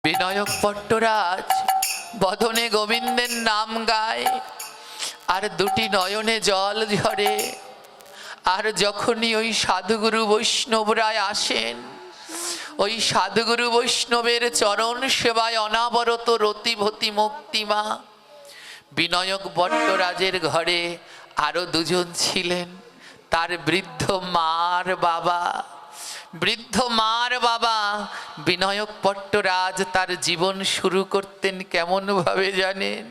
বিনায়ক ভট্টরাজ বদনে গোবিন্দের নাম গায়, আর দুটি নয়নে জল ঝরে। আর যখনই ওই সাধুগুরু বৈষ্ণবরা আসেন, ওই সাধুগুরু বৈষ্ণবের চরণ সেবায় অনাবরত রতিভতি মুক্তিমা। বিনায়ক ভট্টরাজের ঘরে আরো দুজন ছিলেন, তার বৃদ্ধ মার বাবা। বৃদ্ধ মার বাবা বিনায়ক ভট্টরাজ তার জীবন শুরু করতেন কেমন ভাবে জানেন?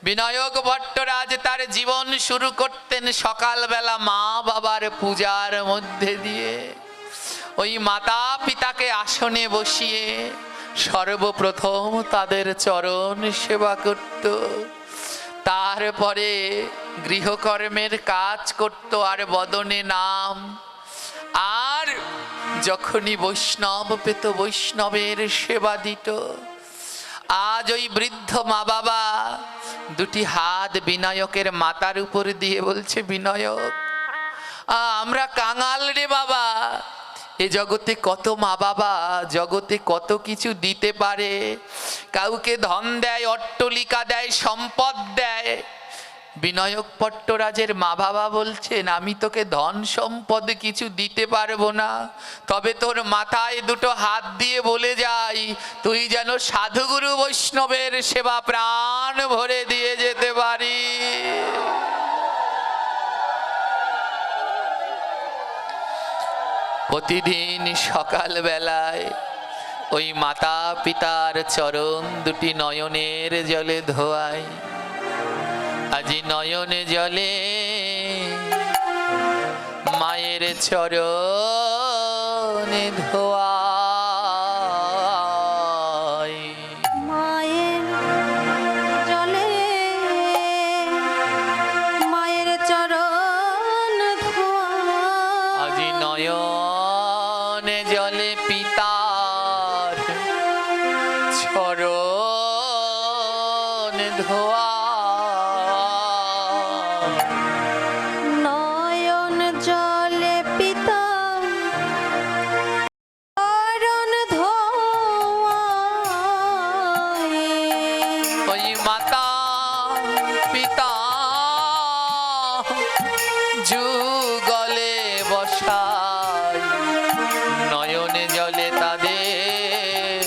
বিনায়ক ভট্টরাজ তার জীবন শুরু করতেন সকালবেলা মা বাবার পূজার মধ্যে দিয়ে। ওই মাতা পিতাকে আসনে বসিয়ে সর্বপ্রথম তাদের চরণ সেবা করত, তারপরে গৃহকর্মের কাজ করত আর বদনে নাম। আর যখনই বৈষ্ণব পেত বৈষ্ণবের সেবা দিত। আজ ওই বৃদ্ধ মা বাবা দুটি হাত বিনায়কের মাথার উপর দিয়ে বলছে, বিনায়ক আমরা কাঙাল রে বাবা। এ জগতে কত মা বাবা জগতে কত কিছু দিতে পারে, কাউকে ধন দেয়, অট্টলিকা দেয়, সম্পদ দেয়। বিনায়ক ভট্টরাজের মা বাবা বলছেন, আমি তোকে ধন সম্পদ কিছু দিতে পারবো না, তবে তোর মাথায় দুটো হাত দিয়ে বলে যাই, তুই যেন সাধুগুরু বৈষ্ণবের সেবা প্রাণ ভরে দিয়ে যেতে পারি। প্রতিদিন সকাল বেলায় ওই মাতা পিতার চরণ দুটি নয়নের জলে ধোয়াই। আজি নয়নে জলে মায়ের চরণে ধোয়াই। মায়ের জলে মায়ের চরণ ধোয়া। আজি নয়নে জলে পিতার চরণে ধোয়া। নয়ন জলে পিতা চরণ ধোয়ায়। ওই মাতা পিতা যুগলে বসায়, নয়নে জলে তাদের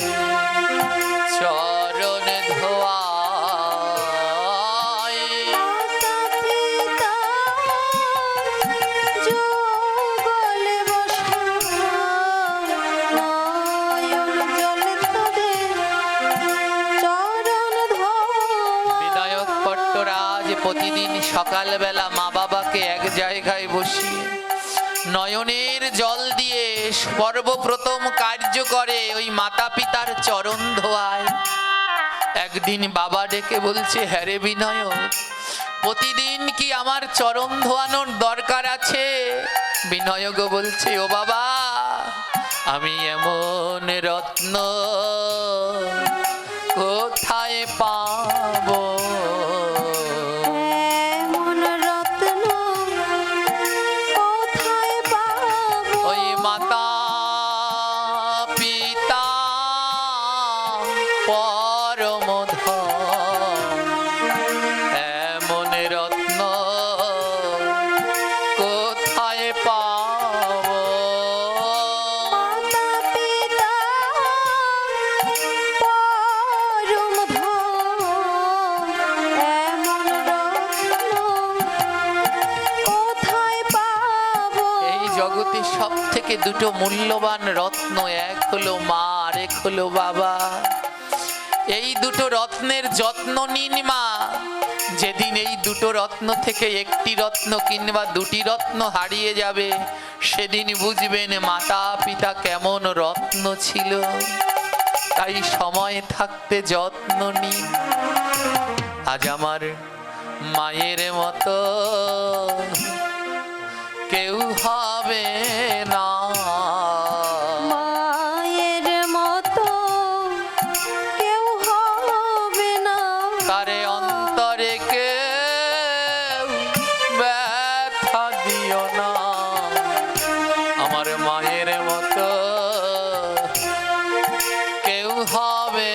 চরণে ধোয়ায়। মাতা পিতা যুগলে বসা, নয়ন জলে তাদের চরণ ধোয়া। বিনায়ক ভট্টরাজ প্রতিদিন সকালবেলা মা বাবাকে এক জায়গায় বসিয়ে নয়নের জল দিয়ে সর্বপ্রথম কার্য করে ওই মাতা পিতার চরণ ধোয়ায়। একদিন বাবা ডেকে বলছে, হ্যাঁ রে বিনায়ক, প্রতিদিন কি আমার চরণ ধোয়ানোর দরকার আছে? বিনায়ক বলছে, ও বাবা, আমি এমন রত্ন কোথায় পাবো? এমন রত্ন কোথায় পাবো? ওই মাতা পিতা পরম ধন, এমন রত্ন কোথায় পাবো? মাতা পিতা পরম ধন, এমন রত্ন কোথায় পাবো? এই জগতে সব থেকে দুটো মূল্যবান রত্ন, এক হলো মা আর এক হলো বাবা। এই দুটো রত্নের যত্ন নিন মা। যেদিন এই দুটো রত্ন থেকে একটি রত্ন কিংবা দুটি রত্ন হারিয়ে যাবে, সেদিন বুঝবেন মাতা পিতা কেমন রত্ন ছিল। তাই সময় থাকতে যত্ন নিন। আজ আমার মায়ের মতো কেউ হবে না, মায়ের মতো কেউ হবে না। তারে অন্তরে কেউ ব্যথা দিও না। আমার মায়ের মতো কেউ হবে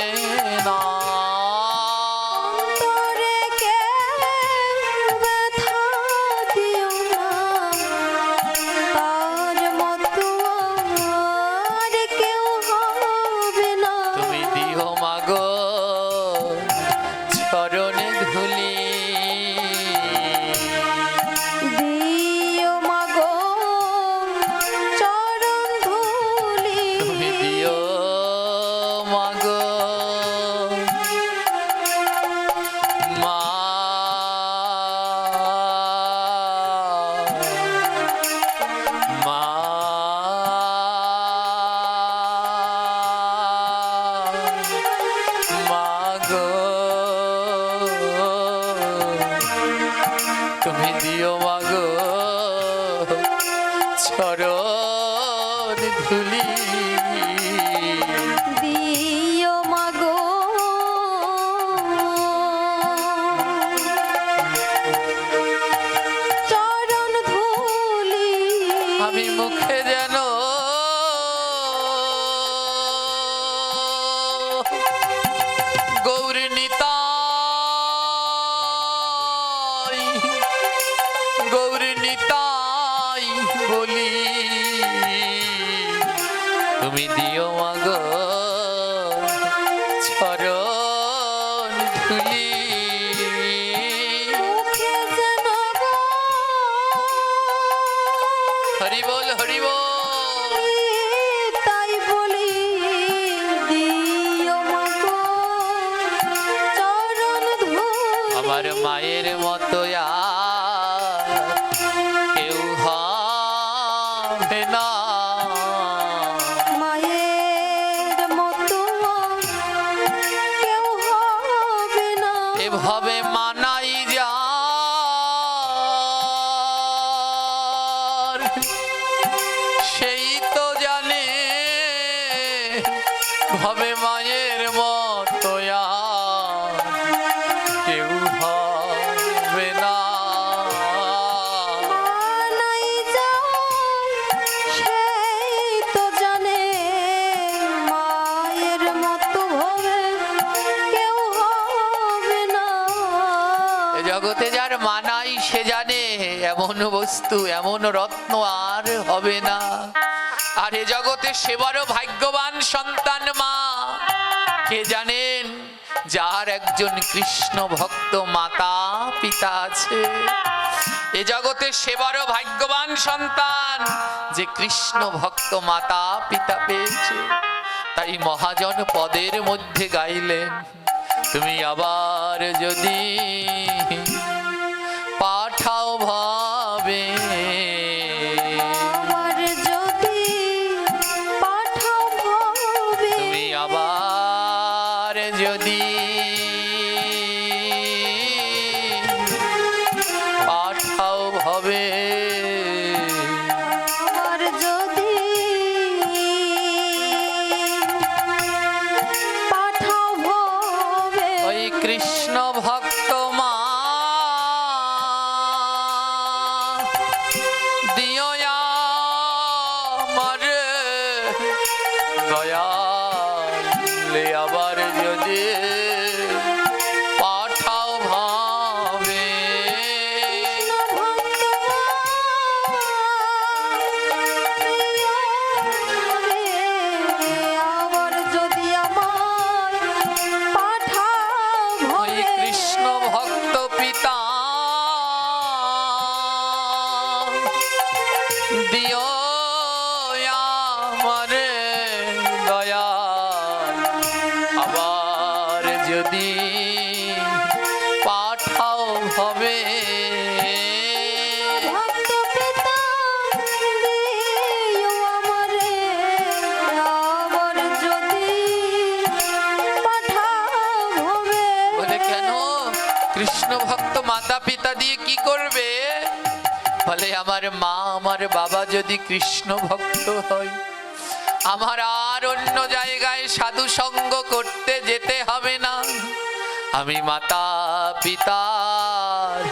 তুমি দিও মাগো চরণ ধুলি, দিও মাগো চরণ ধুলি, আমি মুখে যেন গৌরী নিতাই, গৌরী নিতাই বলি, তুমি দিও মাগো চরণ ধুলি। মুখে যেন গো হরি বল হরি বল। তাই বলি, দিও মাগো চরণ ধুলি, আমার মায়ের মতো আর কেউ হবে না, মায়ের মতো কেউ হবে না, এভাবে মানাই যার সেই তো জানে ভাবে মায়ের মতো আর কেউ হবে না। মানাই যায় সেই তো জানে, মায়ের মতো হবে কেউ হবে না। এ জগতে যার মানাই সে জানে এমন বস্তু এমন রত্ন আর হবে না। আর এ জগতে সেবারও ভাগ্যবান সন্তান মা কে জানেন, যার একজন কৃষ্ণ ভক্ত মাতা পিতা আছে। এ জগতে সেবারও ভাগ্যবান সন্তান যে কৃষ্ণ ভক্ত মাতা পিতা পেয়েছে। তাই মহাজন পদের মধ্যে গাইলেন, তুমি আবার যদি পাঠাও ভাবে, আমার যদি পাঠাও ভাবে, তুমি আবার যদি পাঠাও ভাবে, আমার যদি পাঠাও ভাবে, ওই কৃষ্ণ ভক্ত মা দিও আমার দয়ালে আবার যদি পাঠাও ভাবে, ভক্ত আবার যদি আমায় পাঠাও ওই ভাবে, কৃষ্ণ ভক্ত পিতা দিও আমারে দয়া, আবার যদি পাঠাও হবে, ভক্ত পিতা দিও আমারে, আবার যদি পাঠাও ভাবে। বলে কেন কৃষ্ণ ভক্ত মাতা পিতা দিয়ে কি করবে? বলে আমার মা আমার বাবা যদি কৃষ্ণ ভক্ত হয়, আমার আর অন্য জায়গায় সাধু সঙ্গ করতে যেতে হবে না। আমি মাতা পিতার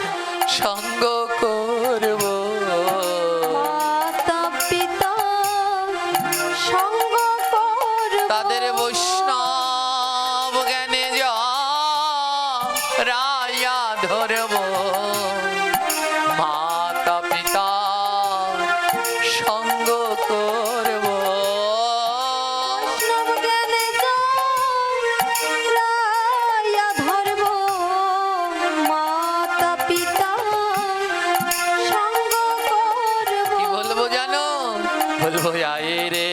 সঙ্গ করব, মাতা পিতা সঙ্গ করব, তাদের বৈষ্ণব জ্ঞানে রায়া ধরব। মাতা পিতা সঙ্গ করব, বৈষ্ণব জ্ঞানে রায়া ধরব, মাতা পিতা সঙ্গ করব। কি বলবো জানো? বলবো আয়ে রে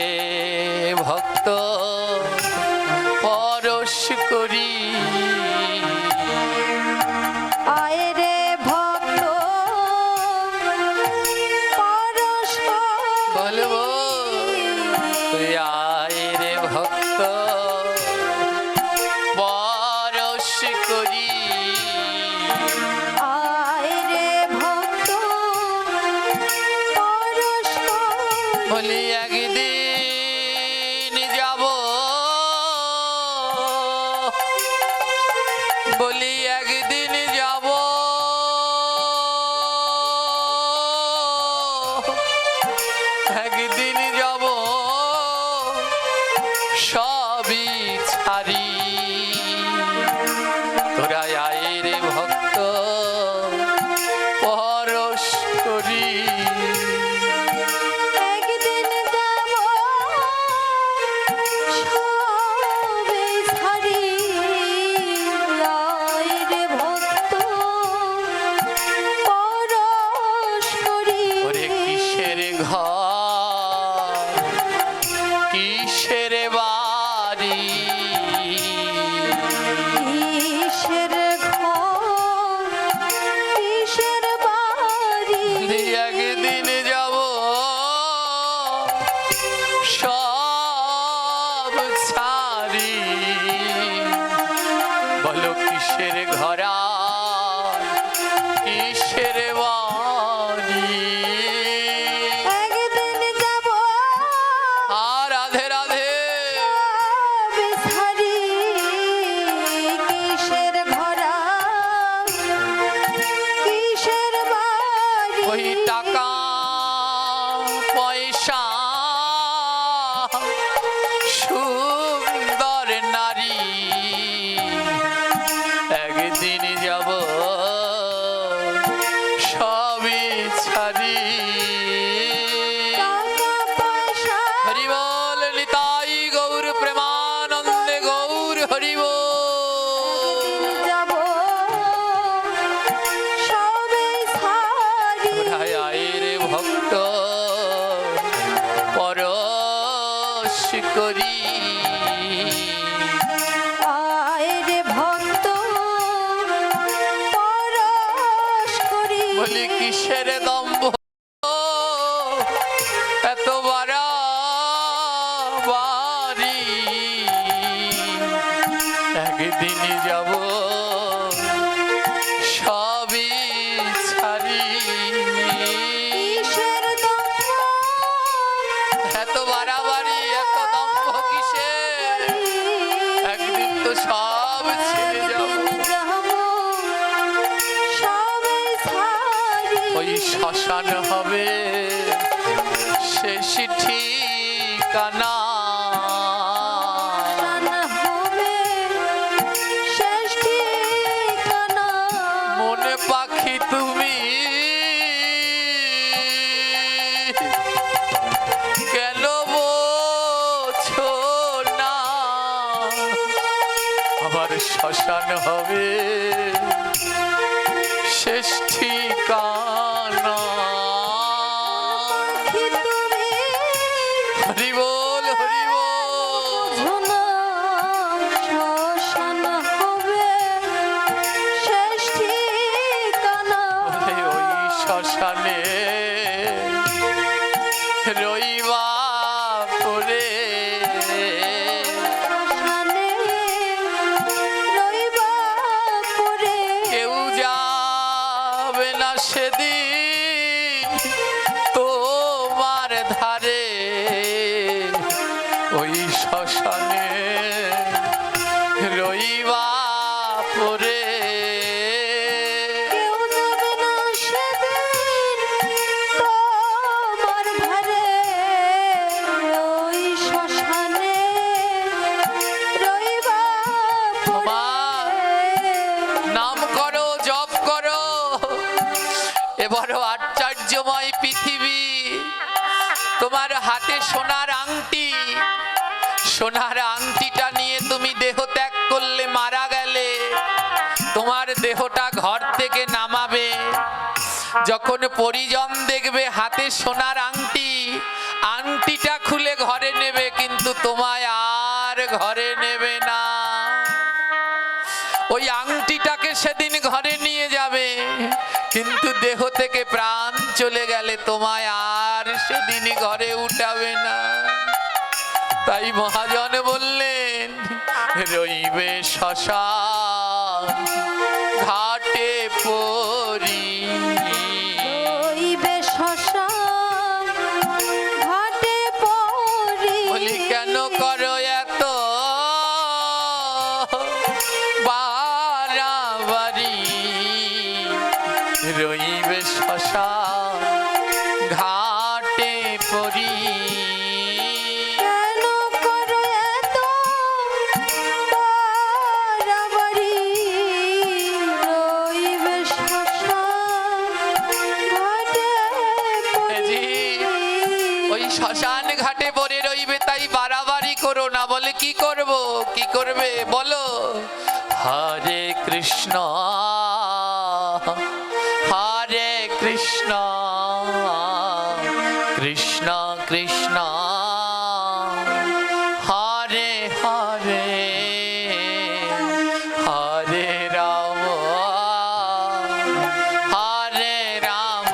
ভক্ত পরশ করি, আয় রে ভক্ত পরশ বলবো তুই আয়ে রে ভক্ত পরশ করি, আয় রে ভক্ত বলি একদিন যাব, বলি একদিন যাব, একদিন যাব সবই ছাড়ি। তোরা আয় রে ভক্ত পরশ করি। একদিন যাব সবে ছাড়ি, আয় রে ভক্ত পরশ করি। ওরে কিসের ঘর কিসের বাড়ি, কিসের ঘর কিসের বাড়ি, একদিন যাব সব ছাড়ি। বলো কিসের ঘর আর কিসের বাড়ি। একদিন যাব আর রাধে রাধে সবে ছাড়ি, কিসের ঘরা কিসের বাড়ি। ওই টাকা পয়সা সুন্দর নারী, একদিন যাব সবই ছাড়ি। টাকা পয়সা হরি বল নিতাই গৌর প্রেমানন্দে গৌর হরি বল। যাব সবে ছাড়ি, কোথায় আয় রে ভক্ত পরশ করি। আয় রে ভক্ত পরশ করি। বলি কিসের দম্ভ এত বাড়াবাড়ি, একদিন যাব সবই ছাড়ি। কিসের দম্ভ এত বাড়াবাড়ি এত দম্ভ কিসের, একদিন তো সব ছেড়ে যাব। সবে ছাড়ি, ওই শ্মশান হবে শেষ ঠিকানা। হবে শেষ ঠিকানা। মনে পাখি তুমি কেন বোঝো না, আবার শ্মশান হবে শেষ ঠিকানা। কি তুমি হরি বল হরি বল। বোঝো না, শ্মশান হবে শেষ ঠিকানা। ওই শ্মশানে রইবা করে, শ্মশানে রইবা পড়ে। কেউ যাবে না সেদিন তোমার ধারে। ওই শ্মশানে রইবা পরে, কেউ যাবে না সেদিন তোমার ঘরে। ওই শ্মশানে রইবা পড়ে। নাম করো জপ করো, এবারও আশ্চর্যময় পৃথিবী। তোমার হাতে সোনার আংটি, সোনার আংটিটা নিয়ে তুমি দেহ ত্যাগ করলে, মারা গেলে তোমার দেহটা ঘর থেকে নামাবে। যখন পরিজন দেখবে হাতে সোনার আংটি, আংটিটা খুলে ঘরে নেবে, কিন্তু তোমায় আর ঘরে নেবে না। ওই আংটিটাকে সেদিন ঘরে নিয়ে যাবে, কিন্তু দেহ থেকে প্রাণ চলে গেলে তোমায় আর সেদিন ঘরে উঠাবে না। তাই মহাজন বললেন রইবে শ্মশান ঘাটে পড়ি। রইবে শ্মশান ঘাটে পরি কেন করো এত বাড়াবাড়ি? রইবে ওই শ্মশান শ্মশান ঘাটে পড়ে। ঘাটে পড়ে রইবে, তাই বাড়াবাড়ি করো না। বলে কি করব? কি করবে বলো? হরে কৃষ্ণ হরে কৃষ্ণ কৃষ্ণ কৃষ্ণ হরে হরে হরে রাম হরে রাম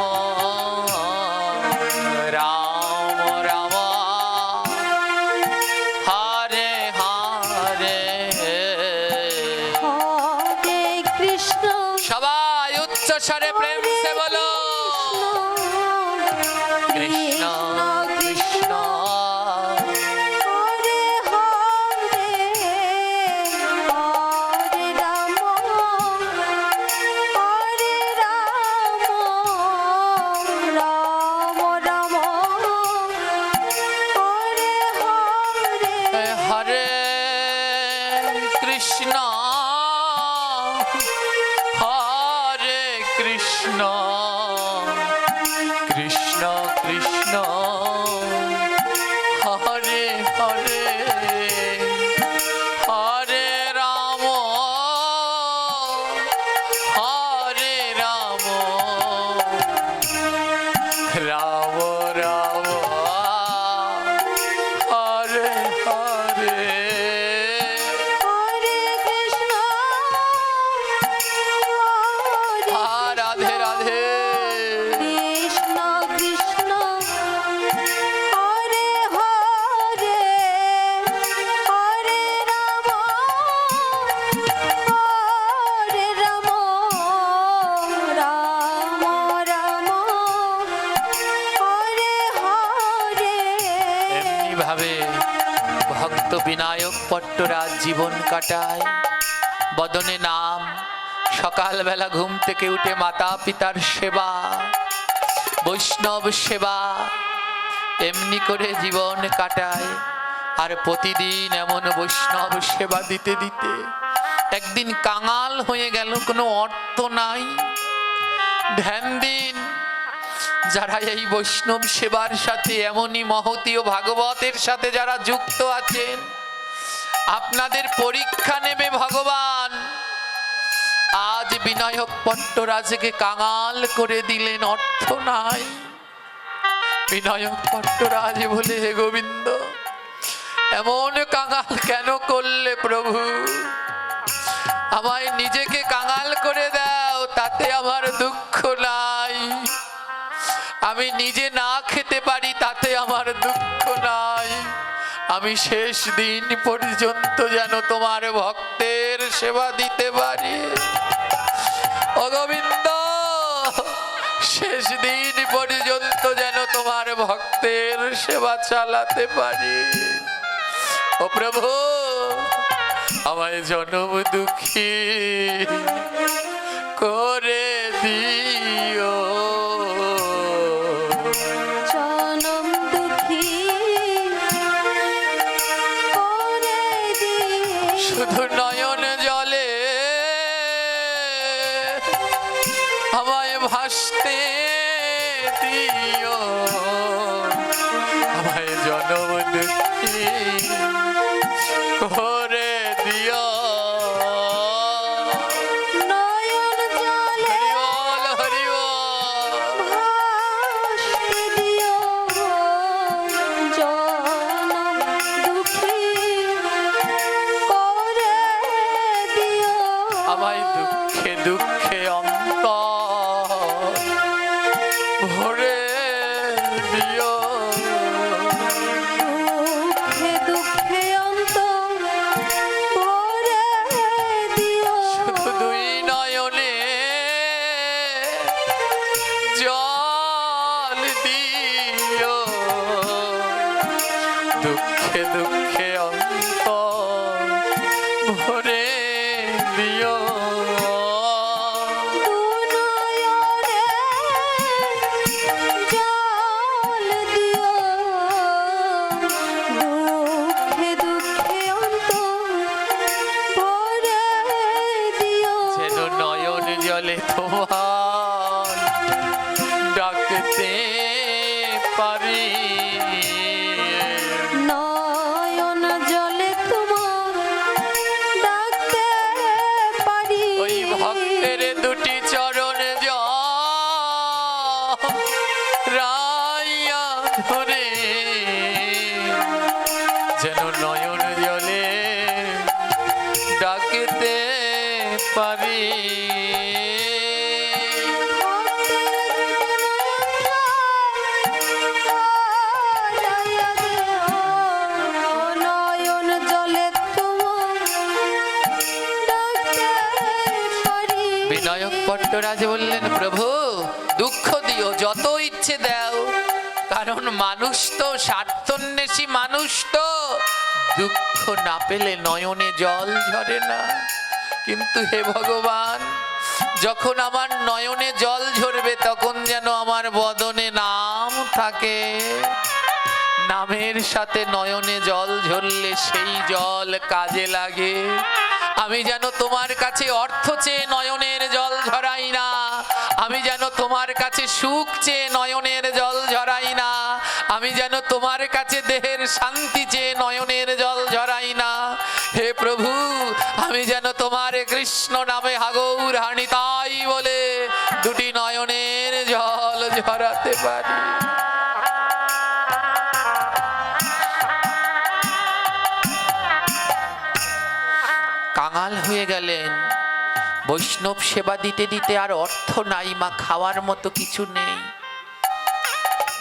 রাম রাম হরে হরে। হরে কৃষ্ণ সবাই উচ্চ স্বরে প্রেম সে বলো কৃষ্ণ কৃষ্ণ হরে হরে হরে রাম হরে রাম রাম রাম হরে হরে হরে কৃষ্ণ হরে কৃষ্ণ কৃষ্ণ কৃষ্ণ হরে হরে হরে রাম হরে রাম রাম রাম হরে হরে। হরে কৃষ্ণ হরে রাধে রাধে কৃষ্ণ কৃষ্ণ হরে হরে হরে রাম হরে রাম রাম রাম হরে হরে। এমনি ভাবে ভক্ত বিনায়ক পট্টরাজ জীবন কাটায়। বদনে নাম, সকালবেলা ঘুম থেকে উঠে মাতা পিতার সেবা, বৈষ্ণব সেবা, এমনি করে জীবন কাটায়। আর প্রতিদিন এমন বৈষ্ণব সেবা দিতে দিতে একদিন কাঙাল হয়ে গেল। কোনো অর্থ নাই। ধ্যান দিন, যারা এই বৈষ্ণব সেবার সাথে এমনই মহতীয় ভাগবতের সাথে যারা যুক্ত আছেন, আপনাদের পরীক্ষা নেবে ভগবান। আজ বিনায়ক পট্টরাজকে কাঙাল করে দিলেন, অর্থ নাই। বিনায়ক পট্টরাজ বলে, হে গোবিন্দ, এমন কাঙাল কেন করলে প্রভু? আমায় নিজেকে কাঙাল করে দাও, তাতে আমার দুঃখ নাই। আমি নিজে না খেতে পারি, তাতে আমার দুঃখ নাই। আমি শেষ দিন পর্যন্ত যেন তোমার ভক্তের সেবা দিতে পারি। ও গোবিন্দ, শেষ দিন পর্যন্ত যেন তোমার ভক্তের সেবা চালাতে পারি। ও প্রভু, আমায় জনম দুঃখী করে দিও। জনম দুঃখী করে দিও। শুধু নয়ন জলে আমায় ভাসতে দিও। আমায় জনম দুঃখী করে দিও। নয়ন জলে হরি বল, হরি বল। ভাসতে দিও। জনম দুঃখী করে দিও। আমায় দুঃখে দুঃখে অন্তর ভরে দিও। দুঃখে দুঃখে অন্তর ভরে দিও। শুধু দুই নয়নে জল দিও। দুঃখে দুঃখে অন্তর ভরে দিও। দু নয়নে জল দিও। ধৃতরাজ বললেন, প্রভু দুঃখ দিও, যত ইচ্ছে দাও, কারণ মানুষ তো স্বার্থন্বেষী মানুষ, তো দুঃখ না পেলে নয়নে জল ঝরে না। কিন্তু হে ভগবান, যখন আমার নয়নে জল ঝরবে তখন যেন আমার বদনে নাম থাকে। নামের সাথে নয়নে জল ঝরলে সেই জল কাজে লাগে। আমি যেন তোমার কাছে অর্থ চেয়ে নয়নের জল ঝরাই না, আমি যেন তোমার কাছে সুখ চেয়ে নয়নের জল ঝরাই না, আমি যেন তোমার কাছে দেহের শান্তি চেয়ে নয়নের জল ঝরাই না। হে প্রভু, আমি যেন তোমার কৃষ্ণ নামে হাগৌর হানি তাই বলে দুটি নয়নের জল ঝরাতে পারি। কাঙাল হয়ে গেলেন। বৈষ্ণব সেবা দিতে দিতে আর অর্থ নাই, মা খাওয়ার মতো কিছু নেই।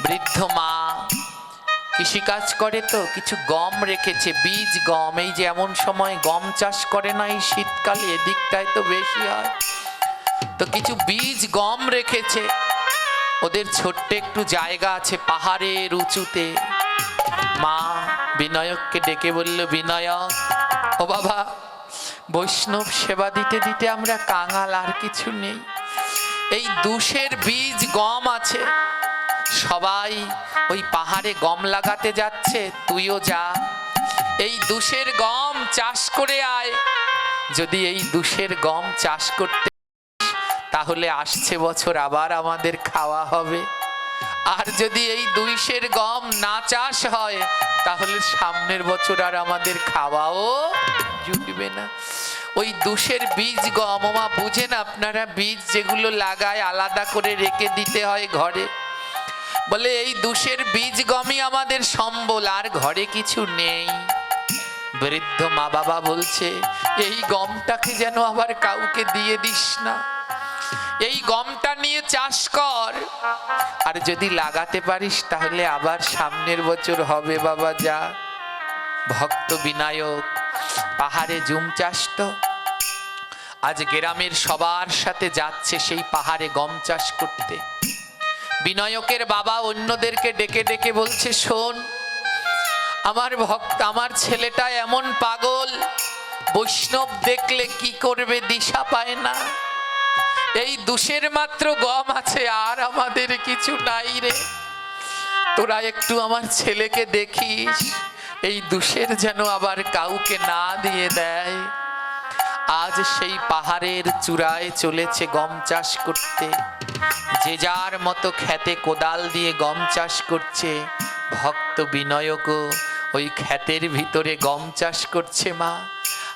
বৃদ্ধ মা কৃষিকাজ করে, তো কিছু গম রেখেছে, বীজ গম। এই যে এমন সময় গম চাষ করে না, এই শীতকালে এদিকটায় তো বেশি হয়, তো কিছু বীজ গম রেখেছে। ওদের ছোট্ট একটু জায়গা আছে পাহাড়ের উঁচুতে। মা বিনয়ককে ডেকে বলল, বিনয়ক ও বাবা, বৈষ্ণব সেবা দিতে দিতে আমরা কাঙাল, আর কিছু নেই। এই দুশের বীজ গম আছে, সবাই ওই পাহাড়ে গম লাগাতে যাচ্ছে, তুইও যা, এই দুশের গম চাষ করে আয়। যদি এই দুশের গম চাষ করতে তাহলে আসছে বছর আবার আমাদের খাওয়া হবে। আর যদি এই দুইশের গম না চাষ হয় তাহলে সামনের বছর আর আমাদের খাওয়াও জুটবে না। ওই দুশের বীজ গম, মা বুঝেন আপনারা, বীজ যেগুলো লাগায় আলাদা করে রেখে দিতে হয় ঘরে। বলে এই দুশের বীজ গমই আমাদের সম্বল, আর ঘরে কিছু নেই। বৃদ্ধ মা বাবা বলছে, এই গমটাকে যেন আবার কাউকে দিয়ে দিস না, এই গমটা নিয়ে চাষ কর, আর যদি লাগাতে পারিস তাহলে আবার সামনের বছর হবে বাবা, যা। ভক্ত বিনায়ক পাহাড়ে জুম চাষ, তো আজ গ্রামের সবার সাথে যাচ্ছে সেই পাহাড়ে গম চাষ করতে। বিনায়কের বাবা অন্যদেরকে ডেকে ডেকে বলছে, শোন, আমার ভক্ত, আমার ছেলেটা এমন পাগল, বৈষ্ণব দেখলে কি করবে দিশা পায় না। এই দুশের মাত্র গম আছে, আর আমাদের কিছু নাই রে। তোরা একটু আমার ছেলেকে দেখিস, এই দুশের যেন আবার কাউকে না দিয়ে দেয়। আজ সেই পাহাড়ের চূড়ায় চলেছে গম চাষ করতে, যে যার মতো খেতে কোদাল দিয়ে গম চাষ করছে। ভক্ত বিনয়কও ওই ক্ষেতের ভিতরে গম চাষ করছে। মা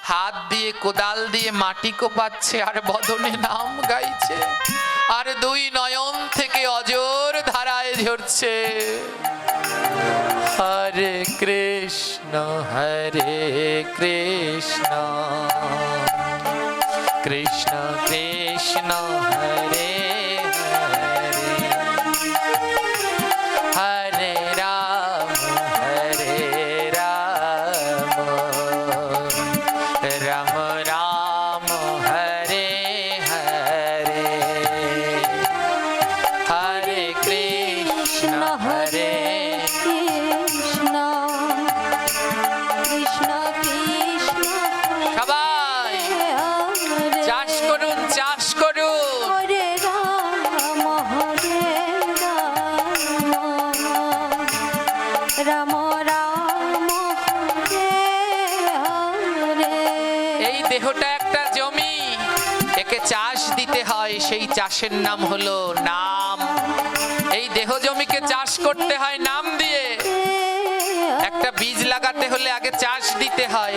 হাত দিয়ে কোদাল দিয়ে মাটি কোপাচ্ছে আর বদনে নাম গাইছে, আর দুই নয়ন থেকে অজর ধারায় ঝরছে, হরে কৃষ্ণ কৃষ্ণ কৃষ্ণ হরে হরে, হরে রাম রাম রাম হরে হরে, হরে কৃষ্ণ হরে কৃষ্ণ কৃষ্ণ কৃষ্ণ, সবাই হরে চাষ করুন, চাষ করুন। হরে রাম রাম রাম হরে হরে। এই দেহটা একটা জমি, একে চাষ দিতে হয়, সেই চাষের নাম হলো নাম। এই দেহ জমিকে চাষ করতে হয় নাম দিয়ে। একটা বীজ লাগাতে হলে আগে চাষ দিতে হয়,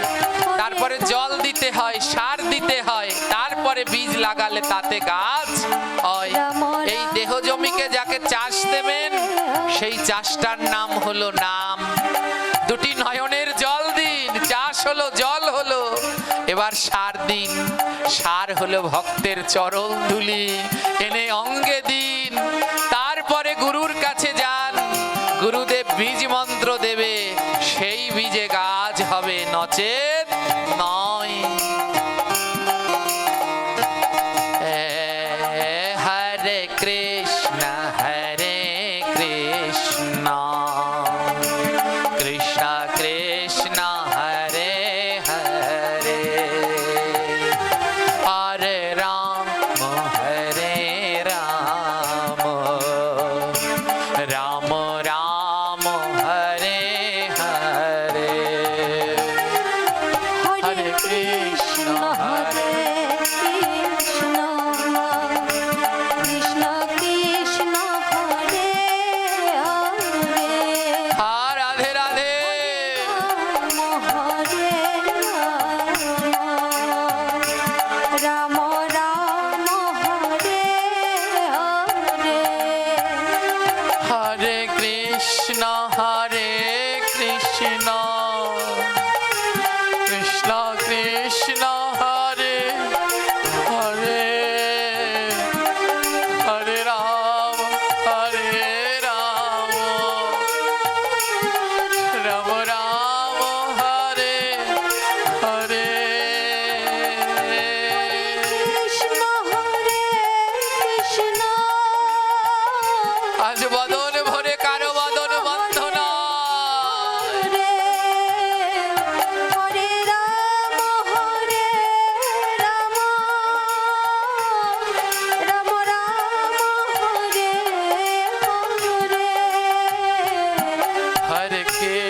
তারপরে জল দিতে হয়, সার দিতে হয়, তারপরে বীজ লাগালে তাতে গাছ হয়। এই দেহ জমিকে যাকে চাষ দেবেন সেই চাষটার নাম হলো নাম। দুটি নয়নের জল দিন, চাষ হলো, জল হলো। এবার সার দিন, সার হলো ভক্তের চরণ ধুলি, এনে অঙ্গে দিন। তারপরে গুরুর কাছে যান, গুরুদেব বীজ মন্ত্র দেবে, সেই বীজে গাছ হবে, নচেত নয়।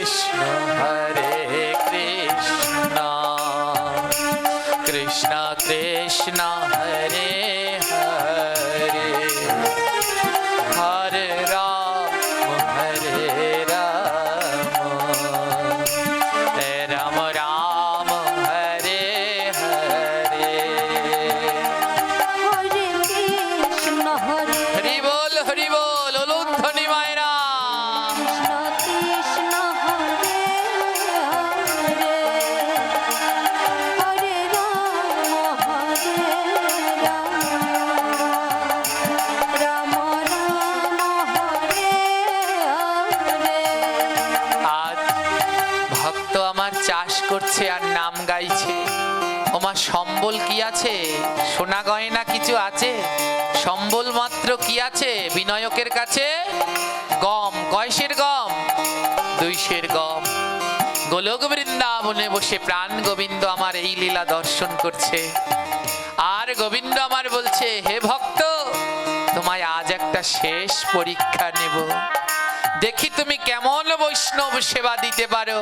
কৃষ্ণ হরে কৃষ্ণ কৃষ্ণ কৃষ্ণ হরে হরে হরে রাম রাম রাম হরে হরে হরে কৃষ্ণ হরে হরি বল অলুধ্বনি মায়েরা কৃষ্ণ কৃষ্ণ হরে হরে হরে রাম রাম হরে হরে। আজ ভক্ত আমার চাষ করছে আর নাম গাইছে। ওমা সম্বল কি আছে? সোনা গয়না কিছু আছে? সম্বল মাত্র কি আছে বিনায়কের কাছে? গম। কয়সের গম? 200 গম। গোলক বৃন্দাবনে বসে প্রাণ গোবিন্দ আমার এই লীলা দর্শন করছে। আর গোবিন্দ আমার বলছে, হে ভক্ত, তোমায় আজ একটা শেষ পরীক্ষা নেব, দেখি তুমি কেমন বৈষ্ণব সেবা দিতে পারো।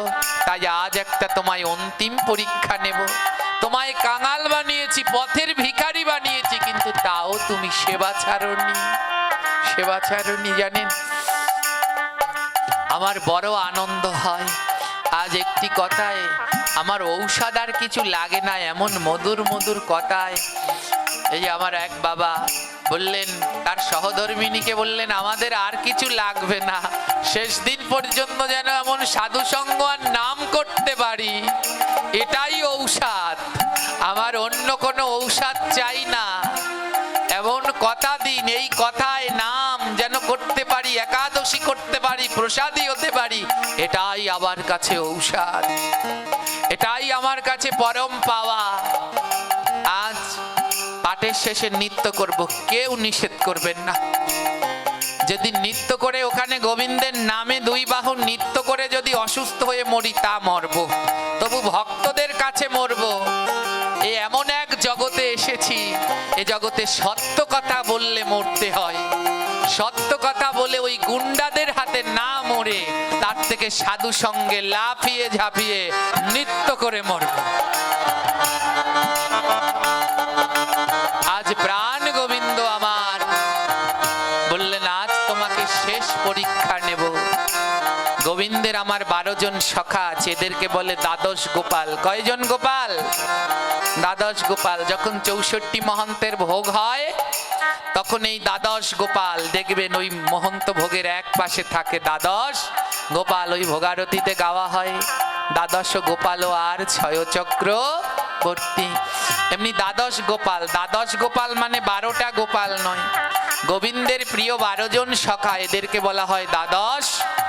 তাই আজ একটা তোমায় অন্তিম পরীক্ষা নেব। তোমায় কাঙাল বানিয়েছি, পথের ভিখারি বানিয়েছি, কিন্তু তাও তুমি সেবা ছাড়নি। সেবা ছাড়নি। জানেন, আমার বড় আনন্দ হয় আজ একটি কথায় আমার ঔষধ আর কিছু লাগে না, এমন মধুর মধুর কথায় এই আমার এক বাবা বললেন, তার সহধর্মিনীকে বললেন, আমাদের আর কিছু লাগবে না, শেষ দিন পর্যন্ত যেন এমন সাধু সঙ্গ আর নাম করতে পারি, এটাই ঔষধ, আমার অন্য কোনো ঔষধ চাই না। এমন কথা দিন, এই কথায় নাম যেন করতে পারি, একাদশী করতে পারি, প্রসাদী হতে পারি, এটাই আমার কাছে ঔষধ, এটাই আমার কাছে পরম পাওয়া। আজ পাঠের শেষে নৃত্য করব, কেউ নিষেধ করবেন না। যদি নৃত্য করে ওখানে গোবিন্দের নামে 2 বাহু নৃত্য করে যদি অসুস্থ হয়ে মরি, তা মরব, তবু ভক্তদের কাছে মরব। এ এমন এক জগতে এসেছি, এ জগতে সত্য কথা বললে মরতে হয়। সত্য কথা বলে ওই গুন্ডাদের হাতে না মরে, তার থেকে সাধু সঙ্গে লাফিয়ে ঝাঁপিয়ে নৃত্য করে মরব। আজ প্রাণ গোবিন্দ আমার বললেন, আজ তোমাকে শেষ পরীক্ষা নেব। গোবিন্দের আমার 12 জন সখা আছে, এদেরকে বলে দ্বাদশ গোপাল। কয়জন গোপাল? দ্বাদশ গোপাল। যখন 64 মহন্তের ভোগ হয়, তখন এই দ্বাদশ গোপাল দেখবেন ওই মহন্ত ভোগের এক পাশে থাকে দ্বাদশ গোপাল, ওই ভোগারতিতে গাওয়া হয়, দ্বাদশ গোপাল আর 6 চক্রবর্তী। এমনি দ্বাদশ গোপাল, দ্বাদশ গোপাল মানে 12টা গোপাল নয়, গোবিন্দের প্রিয় 12 জন সখা, এদেরকে বলা হয় দ্বাদশ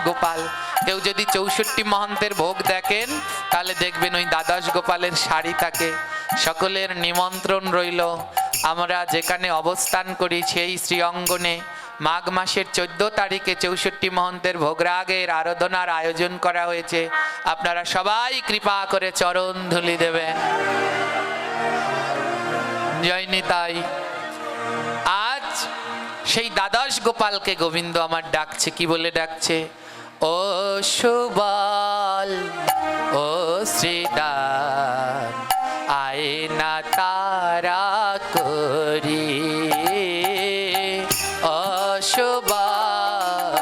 গোপাল। কেউ যদি 64 মহন্তের ভোগ দেখেন, তাহলে দেখবেন ওই দ্বাদশ গোপালের শাড়ি থাকে। সকলের নিমন্ত্রণ রইল। আমরা যেখানে অবস্থান করি সেই শ্রী অঙ্গনে মাঘ মাসের 14 তারিখে 64 মহন্তের ভোগরাগের আরাধনার আয়োজন করা হয়েছে। আপনারা সবাই কৃপা করে চরণ ধুলি দেবেন। জয় নিতাই। আজ সেই দ্বাদশ গোপালকে গোবিন্দ আমার ডাকছে। কি বলে ডাকছে? ও সুবল, ও শ্রীদান, আয় না তারা করি, ও সুবল,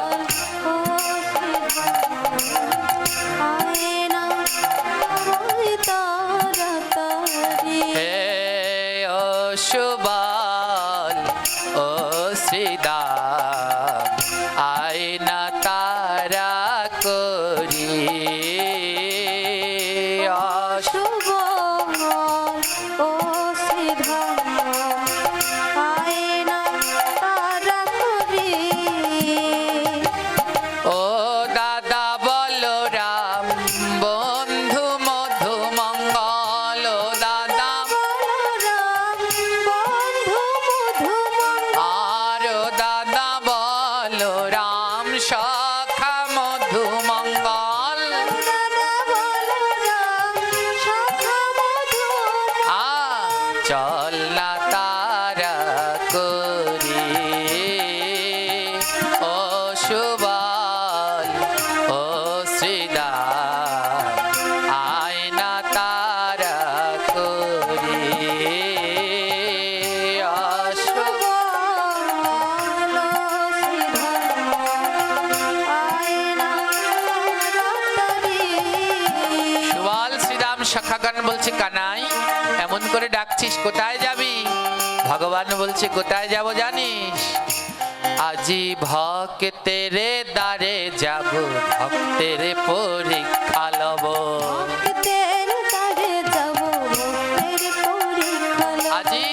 হে ও সুবল, ও শ্রীদান, আয় না তারা করি, শুভ ও শ্রীধর আয়না তারা করে আসো। সুবল শ্রীরাম সখাগণ বলছে, কানাই এমন করে ডাকছিস, কোথায় যাবি? ভগবান বলছে, কোথায় যাব জানিস? আজি ভক্তের দ্বারে যাব, ভক্তের পরীক্ষা লব। আজি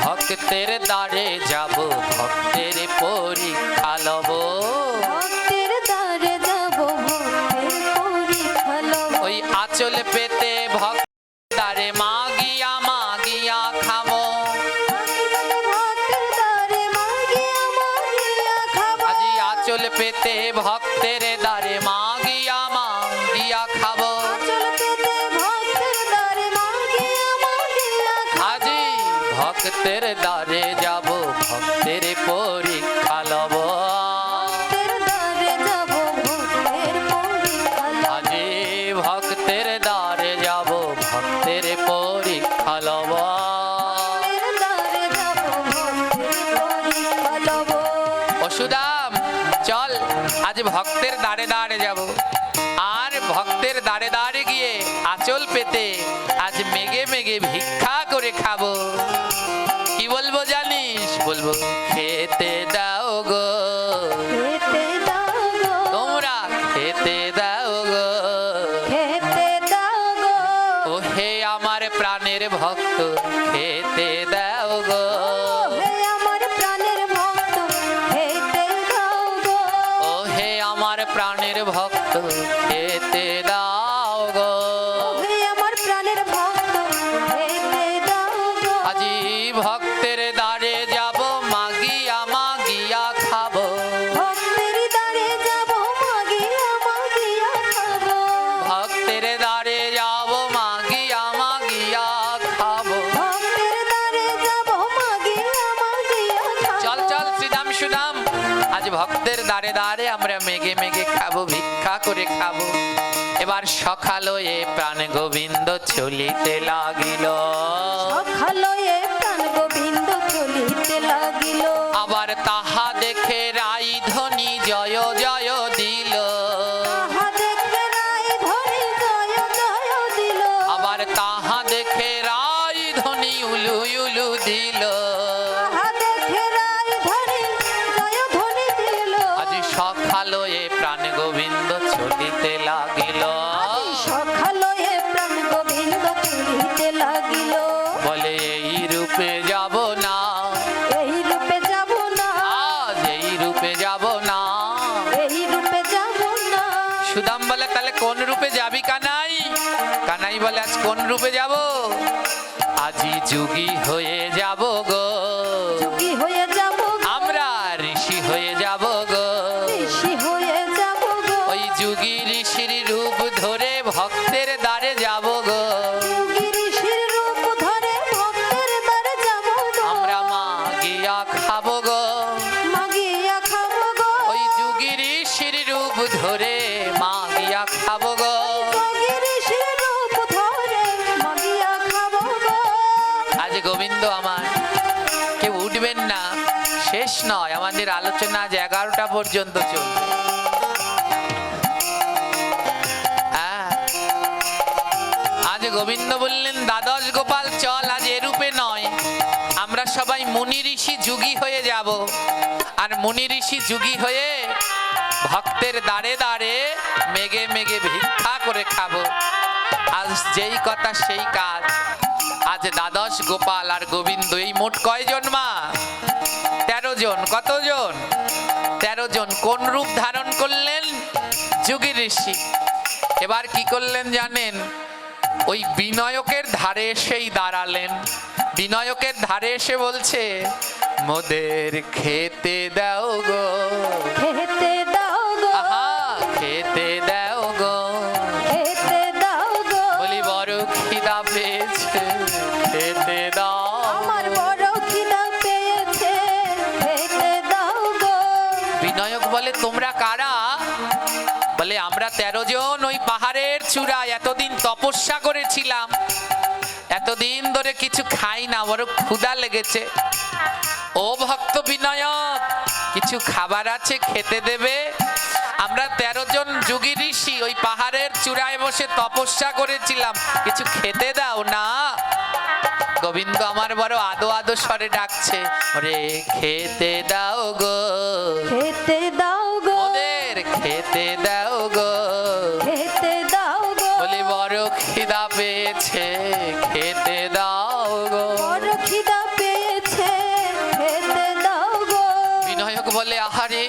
ভক্তের দ্বারে যাব, ভক্তের পরীক্ষা লব। ওই আঁচল পেতে ভক্ত দ্বারে মাগিয়া মাগিয়া খাবো। আজি আঁচল পেতে ভক্তের দ্বারে মাগিয়া মাগিয়া খাবো। আজি ভক্তের দ্বারে যাব, ভক্তের পরীক্ষা লব। আজি ভক্তের দ্বারে যাব, ভক্তের পরীক্ষা লব। অসুদাম চল, আজ ভক্তের দ্বারে দ্বারে যাব। আর ভক্তের দ্বারে দ্বারে গিয়ে আঁচল পেতে আজ মেঘে মেঘে ভিক্ষা করে খাবো। কি বলবো জানিস? বলবো, খেতে দাও গো, তোমরা খেতে দাও গো। ও হে আমার প্রাণের ভক্ত, খেতে দাও গো। ও হে আমার প্রাণের ভক্ত, খেতে দাও গো। আজি ভক্তের দ্বারে যাব, মাগিয়া মাগিয়া খাবো। ভক্তের দ্বারে যাব, মাগিয়া খাবো। চল চল শ্রীদাম সুদাম, আজ ভক্তের দ্বারে দ্বারে আমরা মেঘে মেঘে খাবো, ভিক্ষা করে খাবো। এবার সকালয়ে প্রাণ গোবিন্দ চলিতে লাগিল। আবার তাহা দেখে রাই ধ্বনি জয় জয় দিল। আবার তাহা দেখে রাই ধ্বনি উলু উলু দিল। আজি সকালয়ে প্রাণ গোবিন্দ চলিতে লাগিল। বলে এই রূপে যাব না, আজ এই রূপে যাব না। সুদাম বলে, তাহলে কোন রূপে যাবি কানাই? কানাই বলে, আজ কোন রূপে যাব? আজি যোগী হয়ে যাব গো, আমরা ঋষি হয়ে যাব গো। ওই যোগী ঋষির রূপ ধরে ভক্তের দ্বারে যাব গো। আমরা মাগিয়া খাবো গো। ওই যোগী ঋষির রূপ ধরে মাগিয়া খাবো গো। আজ গোবিন্দ আমার, কেউ উঠবেন না, শেষ নয়, আমাদের আলোচনা আজ 11টা পর্যন্ত চলবে। আজ গোবিন্দ বললেন, দ্বাদশ গোপাল চল, আজ এরূপে নয়, আমরা সবাই মুনি ঋষি যুগী হয়ে যাব। আর মুনি ঋষি যুগী হয়ে ভক্তের দ্বারে দ্বারে মেঘে মেঘে ভিক্ষা করে খাবো। আজ যেই কথা সেই কাজ। আজ দ্বাদশ গোপাল আর গোবিন্দ, এই মোট কয়জন মা? 13 জন। কতজন? 13 জন। কোন রূপ ধারণ করলেন? যুগী ঋষি। এবার কি করলেন জানেন? ওই বিনায়কের ধারে এসেই দাঁড়ালেন। বিনায়কের ধারে এসে বলছে, মোদের খেতে দাও গো, খেতে দাও গো, আহা খেতে দাও গো, খেতে দাও গো, বলি বড় খিদা পেয়েছে, খেতে দাও। আমার বড় খিদা পেয়েছে, খেতে দাও গো। বিনায়ক বলে, তোমরা কারা? বলে, আমরা 13 জন ওই পাহাড়ের চূড়ায় এতদিন তপস্যা করেছিলাম, এতদিন ধরে কিছু খাই না, বড় ক্ষুধা লেগেছে। ও ভক্ত বিনায়ক, কিছু খাবার আছে, খেতে দেবে? আমরা 13 জন যোগী ঋষি ওই পাহাড়ের চূড়ায় বসে তপস্যা করেছিলাম, কিছু খেতে দাও না। গোবিন্দ আমার বড় আদো আদো স্বরে ডাকছে, ওরে খেতে দাও গো, খেতে দাও গো, ওদের খেতে দাও গো, খেতে দাও গো, বলি বড় খিদা পেয়েছে, খেতে দাও গো। বড় খিদা পেয়েছে, খেতে দাও গো। বিনায়ক বলে, আহারে,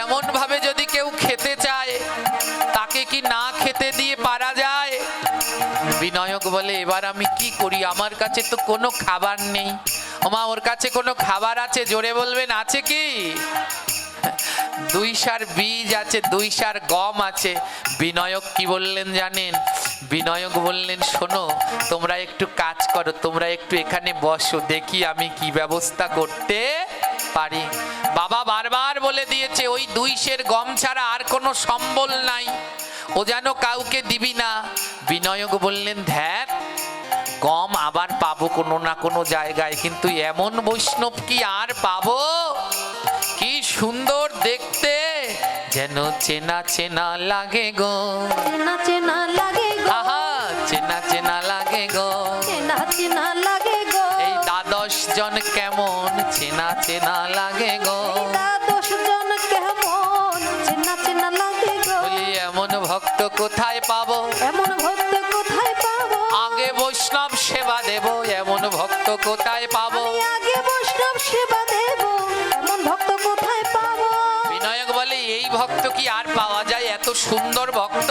এমন ভাবে যদি কেউ খেতে চায় তাকে কি না খেতে দিয়ে পারা যায়? বিনায়ক বলে, এবার আমি কি করি, আমার কাছে তো কোনো খাবার নেই। ওমা, ওর কাছে কোনো খাবার আছে? জোরে বলবেন, আছে কি? 2 সার বীজ আছে, 2 সার গম আছে। বিনায়ক কি বললেন জানেন? বিনায়ক বললেন, শোনো, তোমরা একটু কাজ করো, তোমরা একটু এখানে বসো, দেখি আমি কি ব্যবস্থা করতে পারি। বাবা বারবার বলে দিয়েছে, ওই 2 সের গম ছাড়া আর কোনো সম্বল নাই, ও যেন কাউকে দিবি না। বিনায়ক বললেন, ধ্যাত, গম আবার পাবো কোনো না কোনো জায়গায়, কিন্তু এমন বৈষ্ণব কি আর পাবো? কি সুন্দর দেখতে, যেন চেনা চেনা লাগে গো, চেনা চেনা লাগে গো, আহা, চেনা চেনা লাগে গো। চেনা চেনা লাগে গো। এই 10 জন কেমন চেনা চেনা লাগে গো। এই 10 জন কেমন চেনা চেনা লাগে গো। বলি, এমন ভক্ত কোথায় পাবো? এমন ভক্ত কোথায় পাবো? আগে বৈষ্ণব সেবা দেব, এমন ভক্ত কোথায় পাবো? আমি আগে বৈষ্ণব সেবা দেব, এমন ভক্ত কোথায় পাবো? বিনায়ক বলে, এই ভক্ত কি আর পাওয়া যায়? এত সুন্দর ভক্ত।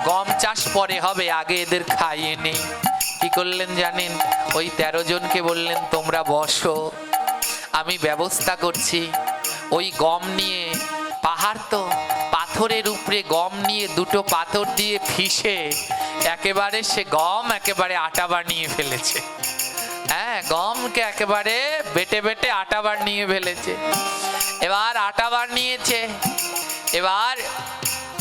গম চাষ পরে হবে, আগে এদের খাইয়ে নেই। কি করলেন জানেন? ওই 13 জনকে বললেন, তোমরা বসো, আমি ব্যবস্থা করছি। ওই গম নিয়ে, পাহাড় তো, পাথরের উপরে গম নিয়ে 2টো পাথর দিয়ে ফিসে একেবারে সে গম একেবারে আটা বানিয়ে ফেলেছে। হ্যাঁ, গমকে একেবারে বেটে বেটে আটা বানিয়ে ফেলেছে। এবার আটা বানিয়েছে, এবার